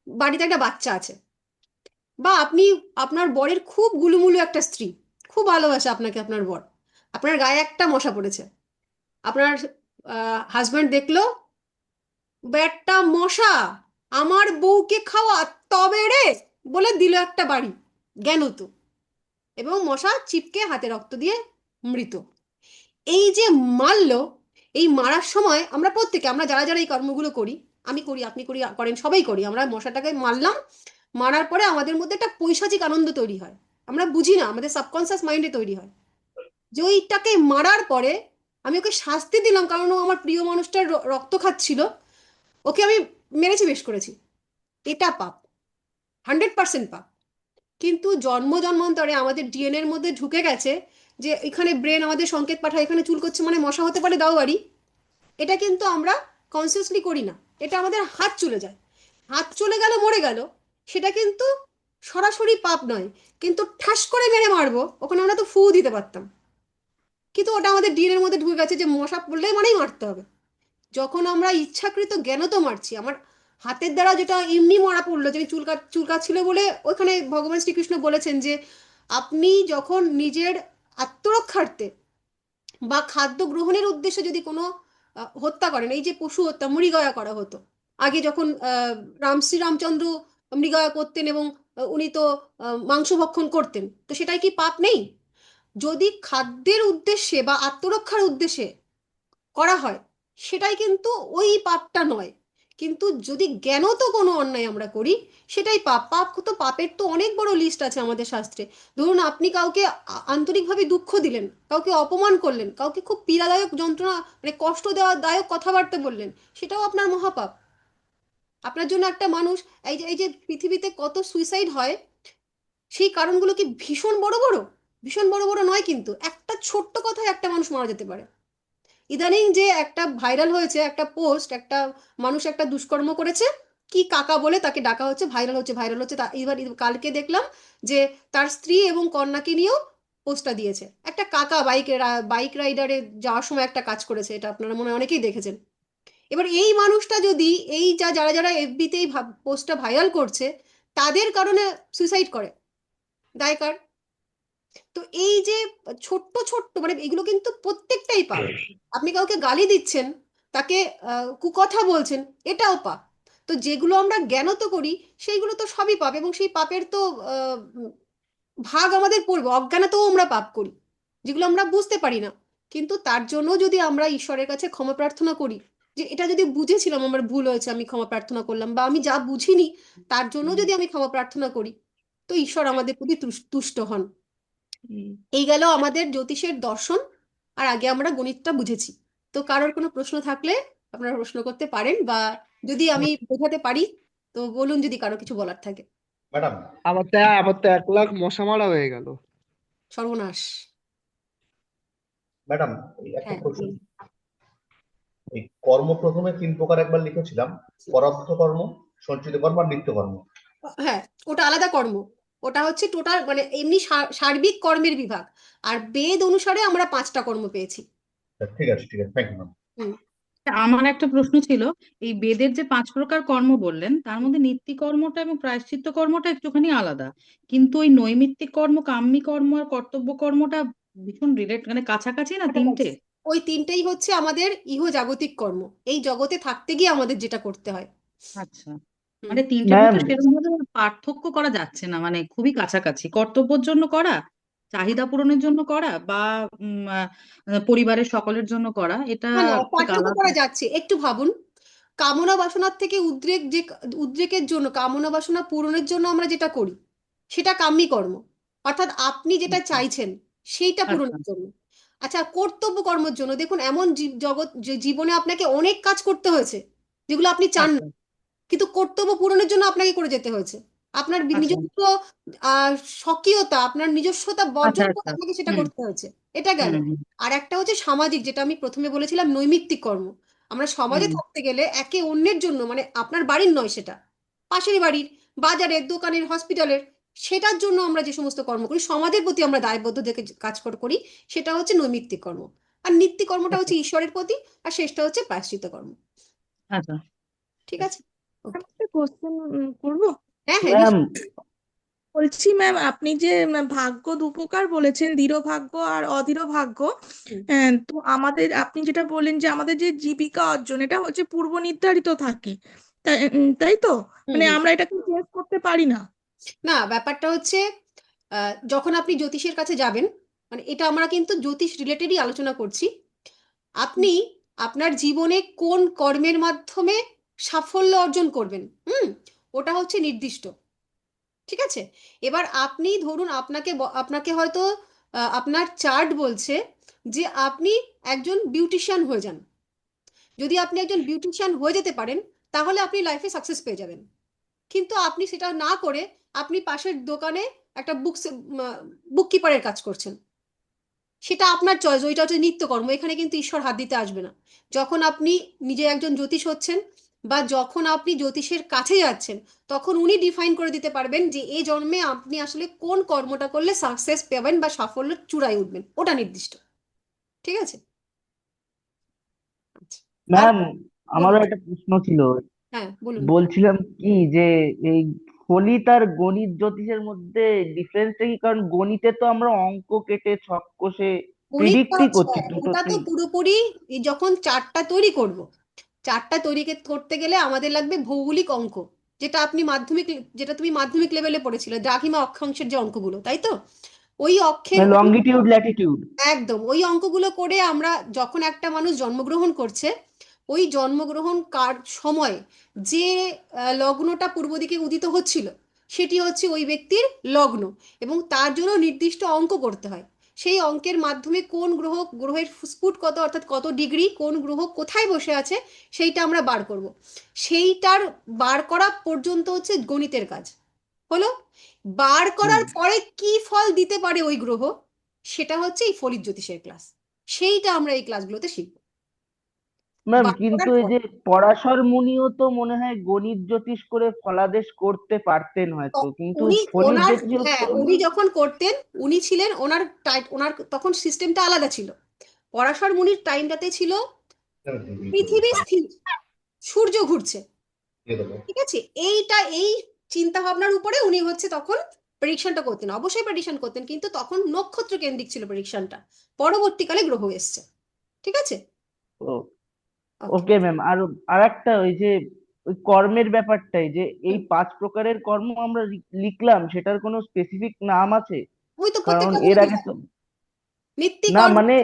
বাড়িতে একটা বাচ্চা আছে, বা আপনি, আপনার বরের খুব গুলুমুলু একটা স্ত্রী, খুব ভালোবাসে আপনাকে আপনার বর, আপনার গায়ে একটা মশা পড়েছে, আপনার হাজব্যান্ড দেখলো, ব্যাটটা মশা, আমার বউকে খাওয়া, তবে রে, বলে দিল একটা বাড়ি, জ্ঞান তো, এবং মশা চিপকে হাতে রক্ত দিয়ে মৃত। এই যে মারলো, এই মারার সময় আমরা প্রত্যেকে, আমরা যারা যারা এই কর্মগুলো করি, আমি করি, আপনি করি, করেন, সবাই করি, আমরা মশাটাকে মারলাম, মারার পরে আমাদের মধ্যে একটা পৈশাচিক আনন্দ তৈরি হয়, আমরা বুঝি না, আমাদের সাবকনসিয়াস মাইন্ডে তৈরি হয় যে ওইটাকে মারার পরে আমি ওকে শাস্তি দিলাম কারণ ও আমার প্রিয় মানুষটার রক্ত খাচ্ছিল, ওকে আমি মেরেছি, বেশ করেছি, এটা পাপ, 100% পাপ। কিন্তু জন্ম জন্মান্তরে আমাদের ডিএনএ এর মধ্যে ঢুকে গেছে যে এখানে ব্রেন আমাদের সংকেত পাঠায়, এখানে চুল করছে মানে মশা হতে পারে, দাও বাড়ি। এটা কিন্তু আমরা কনসিয়াসলি করি না, এটা আমাদের হাত চলে যায়, হাত চলে গেল, মরে গেল, সেটা কিন্তু সরাসরি পাপ নয়। কিন্তু ঠাস করে মেরে মারবো, ওখানে আমরা তো ফু দিতে পারতাম, কিন্তু ওটা আমাদের ডিএনএ এর মধ্যে ঢুকে গেছে যে মশা পড়লে মানেই মারতে হবে। যখন আমরা ইচ্ছাকৃত জ্ঞানত মারছি, আমার হাতের দ্বারা যেটা এমনি মারা পড়লো, যে চুলকাচ্ছিল বলে, ওখানে ভগবান শ্রীকৃষ্ণ বলেছেন যে আপনি যখন নিজের আত্মরক্ষার্থে বা খাদ্য গ্রহণের উদ্দেশ্যে যদি কোনো হত্যা করেন, এই যে পশু হত্যা, মৃগয়া করা হতো আগে, যখন শ্রীরামচন্দ্র মৃগয়া করতেন, এবং উনি তো মাংস ভক্ষণ করতেন, তো সেটাই কি পাপ নেই? যদি খাদ্যের উদ্দেশ্যে বা আত্মরক্ষার উদ্দেশ্যে করা হয়, সেটাই কিন্তু ওই পাপটা নয়। কিন্তু যদি জ্ঞানত কোনো অন্যায় আমরা করি, সেটাই পাপ। তো পাপের তো অনেক বড় লিস্ট আছে আমাদের শাস্ত্রে। ধরুন আপনি কাউকে আন্তরিকভাবে দুঃখ দিলেন, কাউকে অপমান করলেন, কাউকে খুব পীড়াদায়ক যন্ত্রণা মানে কষ্ট দেওয়া দায়ক কথাবার্তা বললেন, সেটাও আপনার মহাপাপ। আপনার জন্য একটা মানুষ, এই যে পৃথিবীতে কত সুইসাইড হয়, সেই কারণগুলো কি ভীষণ বড় বড়? ভীষণ বড় বড় নয়, কিন্তু একটা ছোট্ট কথায় একটা মানুষ মারা যেতে পারে। ইদানিং যে একটা ভাইরাল হয়েছে একটা পোস্ট, একটা মানুষ একটা দুষ্কর্ম করেছে, কি কাকা বলে তাকে ডাকা হচ্ছে, ভাইরাল হচ্ছে ভাইরাল হচ্ছে, এবার কালকে দেখলাম যে তার স্ত্রী এবং কন্যাকে নিয়েও পোস্টটা দিয়েছে। একটা কাকা বাইক রাইডারে যাওয়ার সময় একটা কাজ করেছে, এটা আপনারা মনে হয় অনেকেই দেখেছেন। এবার এই মানুষটা যদি এই যারা যারা এফবিতে এই পোস্টটা ভাইরাল করছে, তাদের কারণে সুইসাইড করে, দায় কার? তো এই যে ছোট্ট ছোট্ট মানে এগুলো কিন্তু প্রত্যেকটাই পাপ। আপনি কাউকে গালি দিচ্ছেন, তাকে কুকথা বলছেন, এটাও পাপ। তো যেগুলো আমরা জ্ঞানত করি, সেইগুলো তো সবই পাপ, এবং সেই পাপের তো ভাগ আমাদের পড়বে। অজ্ঞানতেও আমরা পাপ করি, যেগুলো আমরা বুঝতে পারি না। কিন্তু তার জন্য যদি আমরা ঈশ্বরের কাছে ক্ষমা প্রার্থনা করি, যে এটা যদি বুঝেছিলাম আমার ভুল হয়েছে, আমি ক্ষমা প্রার্থনা করলাম, বা আমি যা বুঝিনি তার জন্য যদি আমি ক্ষমা প্রার্থনা করি, তো ঈশ্বর আমাদের প্রতি তুষ্ট হন। এই গেল আমাদের জ্যোতিষের দর্শন, আর আগে আমরা গণিতটা বুঝেছি। তো কারোর কোনো প্রশ্ন থাকলে আপনারা প্রশ্ন করতে পারেন, বা যদি আমি বোঝাতে পারি তো বলুন যদি কারো কিছু বলার থাকে। ম্যাডাম, আমার তো 1 লাখ মশা মারা হয়ে গেল। সর্বনাশ। ম্যাডাম, একটা হ্যাঁ কোশ্চেন। বলুন। এই কর্ম প্রথমে 3 প্রকার একবার লিখেছিলাম: পরার্থ কর্ম, সঞ্চিত কর্ম আর নিত্য কর্ম। হ্যাঁ, ওটা আলাদা কর্ম। ওটা হচ্ছে টোটাল মানে এমনি সার্বিক কর্মের বিভাগ। আর বেদ অনুসারে আমরা 5টা কর্ম পেয়েছি। ঠিক আছে, ঠিক আছে, থ্যাংক ইউ ম্যাম। হুম। আমার একটা প্রশ্ন ছিল, এই বেদের যে 5 প্রকার কর্ম বললেন তার মধ্যে নিত্য কর্মটা এবং প্রায়শ্চিত্ত কর্মটা একটুখানি আলাদা, কিন্তু ওই নৈমিত্তিক কর্ম, কাম্যিক কর্ম আর কর্তব্য কর্মটা ভীষণ মানে কাছাকাছি না তিনটে? ওই তিনটেই হচ্ছে আমাদের ইহজাগতিক কর্ম, এই জগতে থাকতে গিয়ে আমাদের যেটা করতে হয়। আচ্ছা, হুম। মানে তিনটের ম্যাম, মধ্যে সেরকম ভাবে পার্থক্য করা যাচ্ছে না, মানে খুবই কাছাকাছি। কর্তব্যের জন্য করা, চাহিদা পূরণের জন্য করা, বা পরিবারের সকলের জন্য করা, এটা না না, ঠিক পার্থক্য আলাদা। করা যাচ্ছে, একটু ভাবুন। কামনা বাসনার থেকে উদ্রেক, যে উদ্রেকের জন্য, কামনা বাসনা পূরণের জন্য আমরা যেটা করি সেটা কাম্যিক কর্ম, অর্থাৎ আপনি যেটা আচ্ছা চাইছেন সেইটা আচ্ছা পূরণের জন্য। আচ্ছা, কর্তব্য কর্মের জন্য দেখুন, এমন জগৎ যে জীবনে আপনাকে অনেক কাজ করতে হয়েছে যেগুলো আপনি চান না, আচ্ছা কিন্তু কর্তব্য পূরণের জন্য আপনাকে করে যেতে হয়েছে। আপনার আচ্ছা নিজস্ব আহ স্বকীয়তা, আপনার নিজস্বতা আচ্ছা বর্জন করে আচ্ছা। আপনাকে সেটা হুম করতে হয়েছে। এটা গেল। হুম হুম আর একটা হচ্ছে সামাজিক, যেটা আমি প্রথমে বলেছিলাম, নৈমিত্তিক কর্ম। আমরা সমাজে হুম। থাকতে গেলে একে অন্যের জন্য, মানে আপনার বাড়ির নয় সেটা, পাশের বাড়ির, বাজারের, দোকানের, হসপিটালের, সেটার জন্য আমরা যে সমস্ত কর্ম করি, সমাজের প্রতি আমরা দায়বদ্ধ থেকে যে কাজ করি, সেটা হচ্ছে নৈমিত্তিক কর্ম। আর নিত্য কর্মটা আচ্ছা হচ্ছে ঈশ্বরের প্রতি, আর শেষটা হচ্ছে প্রায়শ্চিত্ত কর্ম। আচ্ছা। ঠিক আছে? ওকে। আমি একটা কোশ্চেন করবো। হ্যাঁ হ্যাঁ, ম্যাম, নিশ্চয়ই। বলছি ম্যাম, আপনি যে ভাগ্য দুপ্রকার বলেছেন, দৃঢ় ভাগ্য আর অদৃঢ় ভাগ্য, হুম তো আমাদের আপনি যেটা বললেন যে আমাদের যে জীবিকা অর্জন, এটা হচ্ছে পূর্ব নির্ধারিত থাকে, তাই তো? হুম মানে হুম। আমরা এটাকে চেঞ্জ করতে পারি না? না, ব্যাপারটা হচ্ছে যখন আপনি জ্যোতিষের কাছে যাবেন, মানে এটা আমরা কিন্তু জ্যোতিষ রিলেটেডই আলোচনা করছি। আপনি আপনার জীবনে কোন কর্মের মাধ্যমে সাফল্য অর্জন করবেন, ওটা হচ্ছে নির্দিষ্ট। ঠিক আছে? এবার আপনি ধরুন, আপনাকে হয়তো আপনার চার্ট বলছে যে আপনি একজন বিউটিশিয়ান হয়ে যান। যদি আপনি একজন বিউটিশিয়ান হয়ে যেতে পারেন, তাহলে আপনি লাইফে সাকসেস পেয়ে যাবেন। কিন্তু আপনি সেটা না করে আপনি পাশের দোকানে একটা বুক কিপারের কাজ করছেন, সেটা আপনার চয়েস, ওইটা হচ্ছে নিত্যকর্ম। এখানে কিন্তু ঈশ্বর হাত দিতে আসবে না। যখন আপনি নিজে একজন জ্যোতিষ হচ্ছেন, বা যখন আপনি জ্যোতিষের কাছে যাচ্ছেন, তখন উনি ডিফাইন করে দিতে পারবেন যে এই জন্মে আপনি আসলে কোন কর্মটা করলে সাকসেস পাবেন বা সাফল্যের চূড়ায় উঠবেন, ওটা নির্দিষ্ট। ঠিক আছে? আচ্ছা। আর ম্যাম, বলুন। আমারও একটা প্রশ্ন ছিল। হ্যাঁ বলুন। বলছিলাম কি যে এই ফলিত আর গণিত জ্যোতিষের মধ্যে ডিফারেন্সটা কি? কারণ গণিতে তো আমরা অঙ্ক কেটে ছক কষে গণিতটা প্রিডিক্টই হচ্ছে, করছি ওটা তো দুটোতেই। পুরোপুরি যখন চার্টটা তৈরি করব, চার্টটা তৈরি করতে গেলে আমাদের লাগবে ভৌগোলিক অঙ্ক, যেটা আপনি মাধ্যমিক, যেটা তুমি মাধ্যমিক লেভেলে পড়েছিলে, দ্রাঘিমা অক্ষাংশের যে অঙ্কগুলো, তাই তো? ওই অক্ষের মানে লঙ্গিটিউড ল্যাটিটিউড। একদম ওই অঙ্কগুলো করে আমরা, যখন একটা মানুষ জন্মগ্রহণ করছে, ওই জন্মগ্রহণ কার সময় যে লগ্নটা পূর্ব দিকে উদিত হচ্ছিল, সেটি হচ্ছে ওই ব্যক্তির লগ্ন। এবং তার জন্য নির্দিষ্ট অঙ্ক করতে হয়। সেই অঙ্কের মাধ্যমে কোন গ্রহের স্পুট কত, অর্থাৎ কত ডিগ্রি, কোন গ্রহ কোথায় বসে আছে, সেইটা আমরা বার করব। সেইটার বার করা পর্যন্ত হচ্ছে গণিতের কাজ। হলো? বার করার পরে কি ফল দিতে পারে ওই গ্রহ, সেটা হচ্ছে এই ফলিত জ্যোতিষের ক্লাস। সেইটা আমরা এই ক্লাসগুলোতে শিখবো। ম্যাম, বার কিন্তু করার এই পর যে পরাশর মুনিও তো মনে হয় গণিত জ্যোতিষ করে ফলাদেশ করতে পারতেন হয়তো, কিন্তু উনি ফলিত ওনার, জ্যোতিষের হ্যাঁ তো উনি যখন করতেন, উনি ছিলেন ওনার তখন সিস্টেমটা আলাদা ছিল। পরাশর মুনির টাইমটাতে ছিল পৃথিবী স্থির, সূর্য ঘুরছে। দিয়ে দেবো। ঠিক আছে? এই চিন্তা ভাবনার উপরে উনি হচ্ছে তখন প্রেডিকশনটা করতেন, অবশ্যই প্রেডিকশন করতেন, কিন্তু তখন নক্ষত্র কেন্দ্রিক ছিল প্রেডিকশনটা। পরবর্তীকালে গ্রহ এসছে। ঠিক আছে? ওকে। Okay ma'am. আর আরেকটা ওই যে ওই কর্মের ব্যাপারটাই, যে এই হুম। 5 প্রকারের কর্ম আমরা লিখলাম, সেটার কোনো স্পেসিফিক নাম আছে? ওই তো কারণ প্রত্যেকটা এর বলে আগে দিলাম। তো নিত্যি না কর্ম। মানে,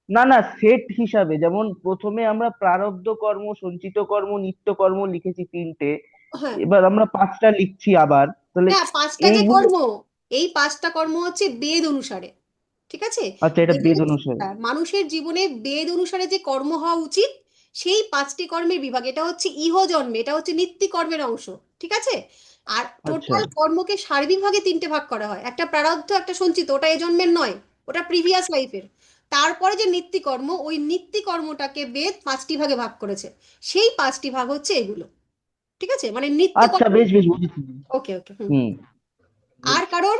না না, সেট হিসাবে যেমন প্রথমে আমরা প্রারব্ধ কর্ম, সঞ্চিত কর্ম, নিত্য কর্ম লিখেছি 3টে। হ্যাঁ এবার আমরা 5টা লিখছি আবার, তাহলে হ্যাঁ, 5টা যে এইগুলো। কর্ম, এই 5টা কর্ম হচ্ছে বেদ অনুসারে। ঠিক আছে? আচ্ছা, এটা বেদ বেদের, অনুসারে। মানুষের জীবনে বেদ অনুসারে যে কর্ম হওয়া উচিত, সেই 5টি কর্মের বিভাগ, এটা হচ্ছে ইহ জন্মে, এটা হচ্ছে নিত্য কর্মের অংশ, ঠিক আছে? আর আচ্ছা টোটাল কর্মকে সার্বিক ভাগে 3টে ভাগ করা হয়, একটা প্রারব্ধ, একটা সঞ্চিত, ওটা এ জন্মের নয়, ওটা প্রিভিয়াস লাইফের। তারপরে যে নিত্য কর্ম, ওই নিত্য কর্মটাকে বেদ 5টি ভাগে ভাগ করেছে, সেই 5টি ভাগ হচ্ছে এগুলো, ঠিক আছে? মানে নিত্য আচ্ছা, কর্ম। বেশ বেশ বুঝেছি। ওকে ওকে, হুম। আর কারোর?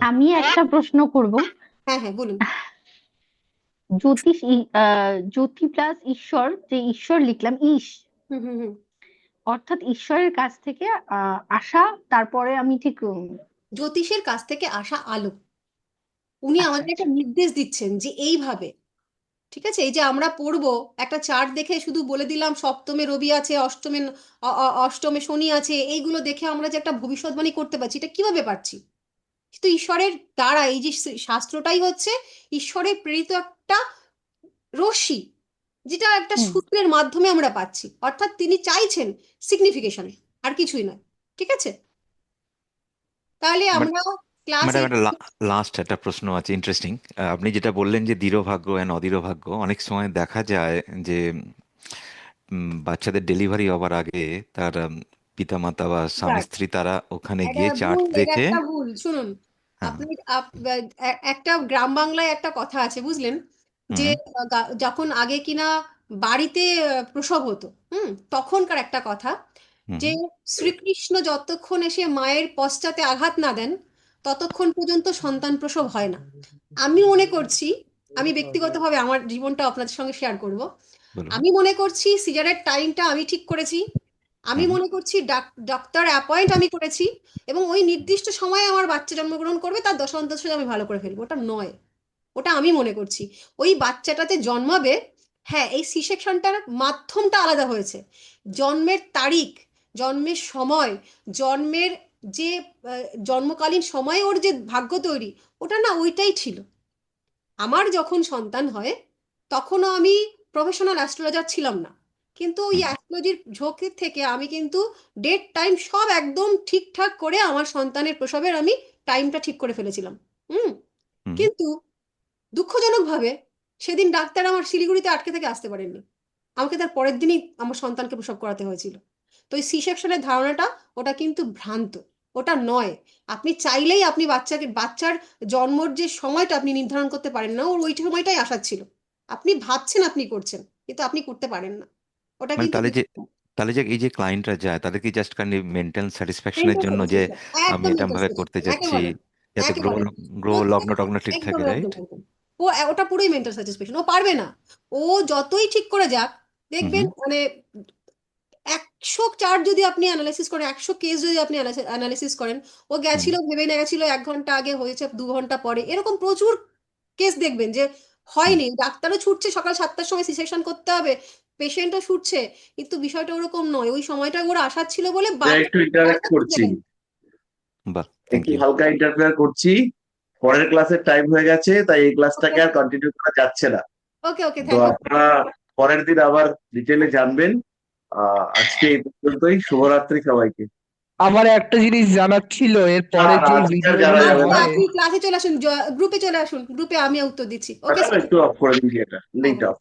আমি একটা প্রশ্ন করব। হ্যাঁ হ্যাঁ, বলুন। জ্যোতি প্লাস ঈশ্বর, যে ঈশ্বর লিখলাম ঈশ, হুম হুম হুম। অর্থাৎ ঈশ্বরের কাছ থেকে আসা, তারপরে আমি ঠিক জ্যোতিষের কাছ থেকে আসা আলো, উনি আচ্ছা আমাদের আচ্ছা একটা নির্দেশ দিচ্ছেন যে এইভাবে, ঠিক আছে? এই যে আমরা পড়বো একটা চার্ট দেখে শুধু বলে দিলাম সপ্তমে রবি আছে, অষ্টমে শনি আছে, এইগুলো দেখে আমরা যে একটা ভবিষ্যৎবাণী করতে পারছি, এটা কিভাবে পারছি? কিন্তু ঈশ্বরের দ্বারা, এই যে শাস্ত্রটাই হচ্ছে ঈশ্বরের প্রেরিত একটা রশ্মি, যেটা একটা হুম সূত্রের মাধ্যমে আমরা পাচ্ছি, অর্থাৎ তিনি চাইছেন সিগনিফিকেশন, আর কিছুই নয়, ঠিক আছে? তাহলে আমরা ক্লাস ম্যাডাম, 8। একটা লাস্ট একটা প্রশ্ন আছে, ইন্টারেস্টিং। আপনি যেটা বললেন যে দৃঢ় ভাগ্য অ্যান্ড অদৃঢ় ভাগ্য, অনেক সময় দেখা যায় যে বাচ্চাদের ডেলিভারি হওয়ার আগে তার পিতামাতা বা স্বামী স্ত্রী তারা ওখানে এটা গিয়ে চার্ট ভুল, এটা দেখে। একটা ভুল, শুনুন। হ্যাঁ। আপনি একটা গ্রাম বাংলায় একটা কথা আছে, বুঝলেন? যে হুম যখন আগে কিনা বাড়িতে প্রসব হতো, তখনকার একটা কথা, হুম যে শ্রীকৃষ্ণ যতক্ষণ এসে মায়ের পশ্চাতে আঘাত না দেন, ততক্ষণ পর্যন্ত সন্তান প্রসব হয় না। আমি মনে করছি, আমি ব্যক্তিগতভাবে আমার জীবনটা আপনাদের সঙ্গে শেয়ার করব, বলুন। আমি মনে করছি সিজারের টাইমটা আমি ঠিক করেছি, আমি হুম মনে করছি ডক্টর অ্যাপয়েন্ট আমি করেছি, এবং ওই নির্দিষ্ট সময়ে আমার বাচ্চা জন্মগ্রহণ করবে, তার দশান্তশে আমি ভালো করে ফেলবো, ওটা নয়। ওটা আমি মনে করছি ওই বাচ্চাটাতে জন্মাবে। হ্যাঁ, এই সি সেকশনটার মাধ্যমটা আলাদা হয়েছে, জন্মের তারিখ, জন্মের সময়, জন্মের যে জন্মকালীন সময়ে ওর যে ভাগ্য তৈরি, ওটা না ওইটাই ছিল। আমার যখন সন্তান হয়, তখনও আমি প্রফেশনাল অ্যাস্ট্রোলজার ছিলাম না, কিন্তু ওই হুম অ্যাস্ট্রোলজির ঝোঁকের থেকে আমি কিন্তু ডেট টাইম সব একদম ঠিকঠাক করে আমার সন্তানের প্রসবের আমি টাইমটা ঠিক করে ফেলেছিলাম। হুম। হুম কিন্তু দুঃখজনকভাবে সেদিন ডাক্তার আমার শিলিগুড়িতে আটকে থেকে আসতে পারেননি, আমাকে তার পরের দিনই আমার সন্তানকে প্রসব করাতে হয়েছিল। তো এই সি সেকশনের ধারণাটা, ওটা কিন্তু ভ্রান্ত, ওটা নয়। আপনি চাইলেই আপনি বাচ্চার জন্মর যে সময়টা আপনি নির্ধারণ করতে পারেন না, ওর ওই সময়টাই আসার ছিল। আপনি ভাবছেন আপনি করছেন, কিন্তু আপনি করতে পারেন না, ওটা মানে কিন্তু তাহলে যে এই যে ক্লায়েন্টরা যায় তাদের কি জাস্ট কাইন্ড মেন্টাল স্যাটিসফ্যাকশনের মেন্টাল জন্য যে স্যাটিসফ্যাকশন, আমি একদম এটা মেন্টাল ভাবে করতে স্যাটিসফ্যাকশন, যাচ্ছি, একেবারে যাতে গ্রহ একেবারে গ্রহ লগ্ন টগ্ন ঠিক একদম থাকে, একদম রাইট? একদম। ওটা পুরোই মেন্টাল স্যাটিসফ্যাকশন, ও পারবে না। ও যতই ঠিক করে যাক, হুম দেখবেন হুম মানে 100 চার্ট যদি আপনি অ্যানালাইসিস করেন, 100 কেস যদি আপনি অ্যানালাইসিস করেন, ও হুম গেছিল ভেবে নিয়ে গেছিল 1 ঘন্টা আগে, হয়েছে 2 ঘন্টা পরে, এরকম প্রচুর কেস দেখবেন যে হুম হয়নি, ডাক্তারও ছুটছে সকাল 7টার সময় সি সেকশন করতে হবে, পেশেন্টও ছুটছে, কিন্তু বিষয়টা ওরকম নয়, ওই সময়টা ওর আসার ছিল বলে একটু ইন্টারাক্ট করছি, বাহ, থ্যাংক একটু ইউ। হালকা ইন্টারফেয়ার করছি। পরের ক্লাসের টাইম হয়ে গেছে, তাই এই ক্লাসটাকে আর কন্টিনিউ করা যাচ্ছে না। ওকে ওকে, তো থ্যাংক ইউ। আপনারা পরের দিন আবার ডিটেলে জানবেন। আজকে এই পর্যন্তই। শুভরাত্রি সবাইকে। আমার একটা জিনিস জানার ছিল, এর না পরে না, যে আজকে আর ভিডিওগুলো জানা যাবে আচ্ছা, না। হবে, আপনি ক্লাসে চলে আসুন, গ্রুপে চলে আসুন, গ্রুপে আমি উত্তর দিচ্ছি, ওকে ম্যাডাম স্যার? একটু অফ করে দিন, এটা হ্যাঁ লিঙ্কটা হ্যাঁ। অফ।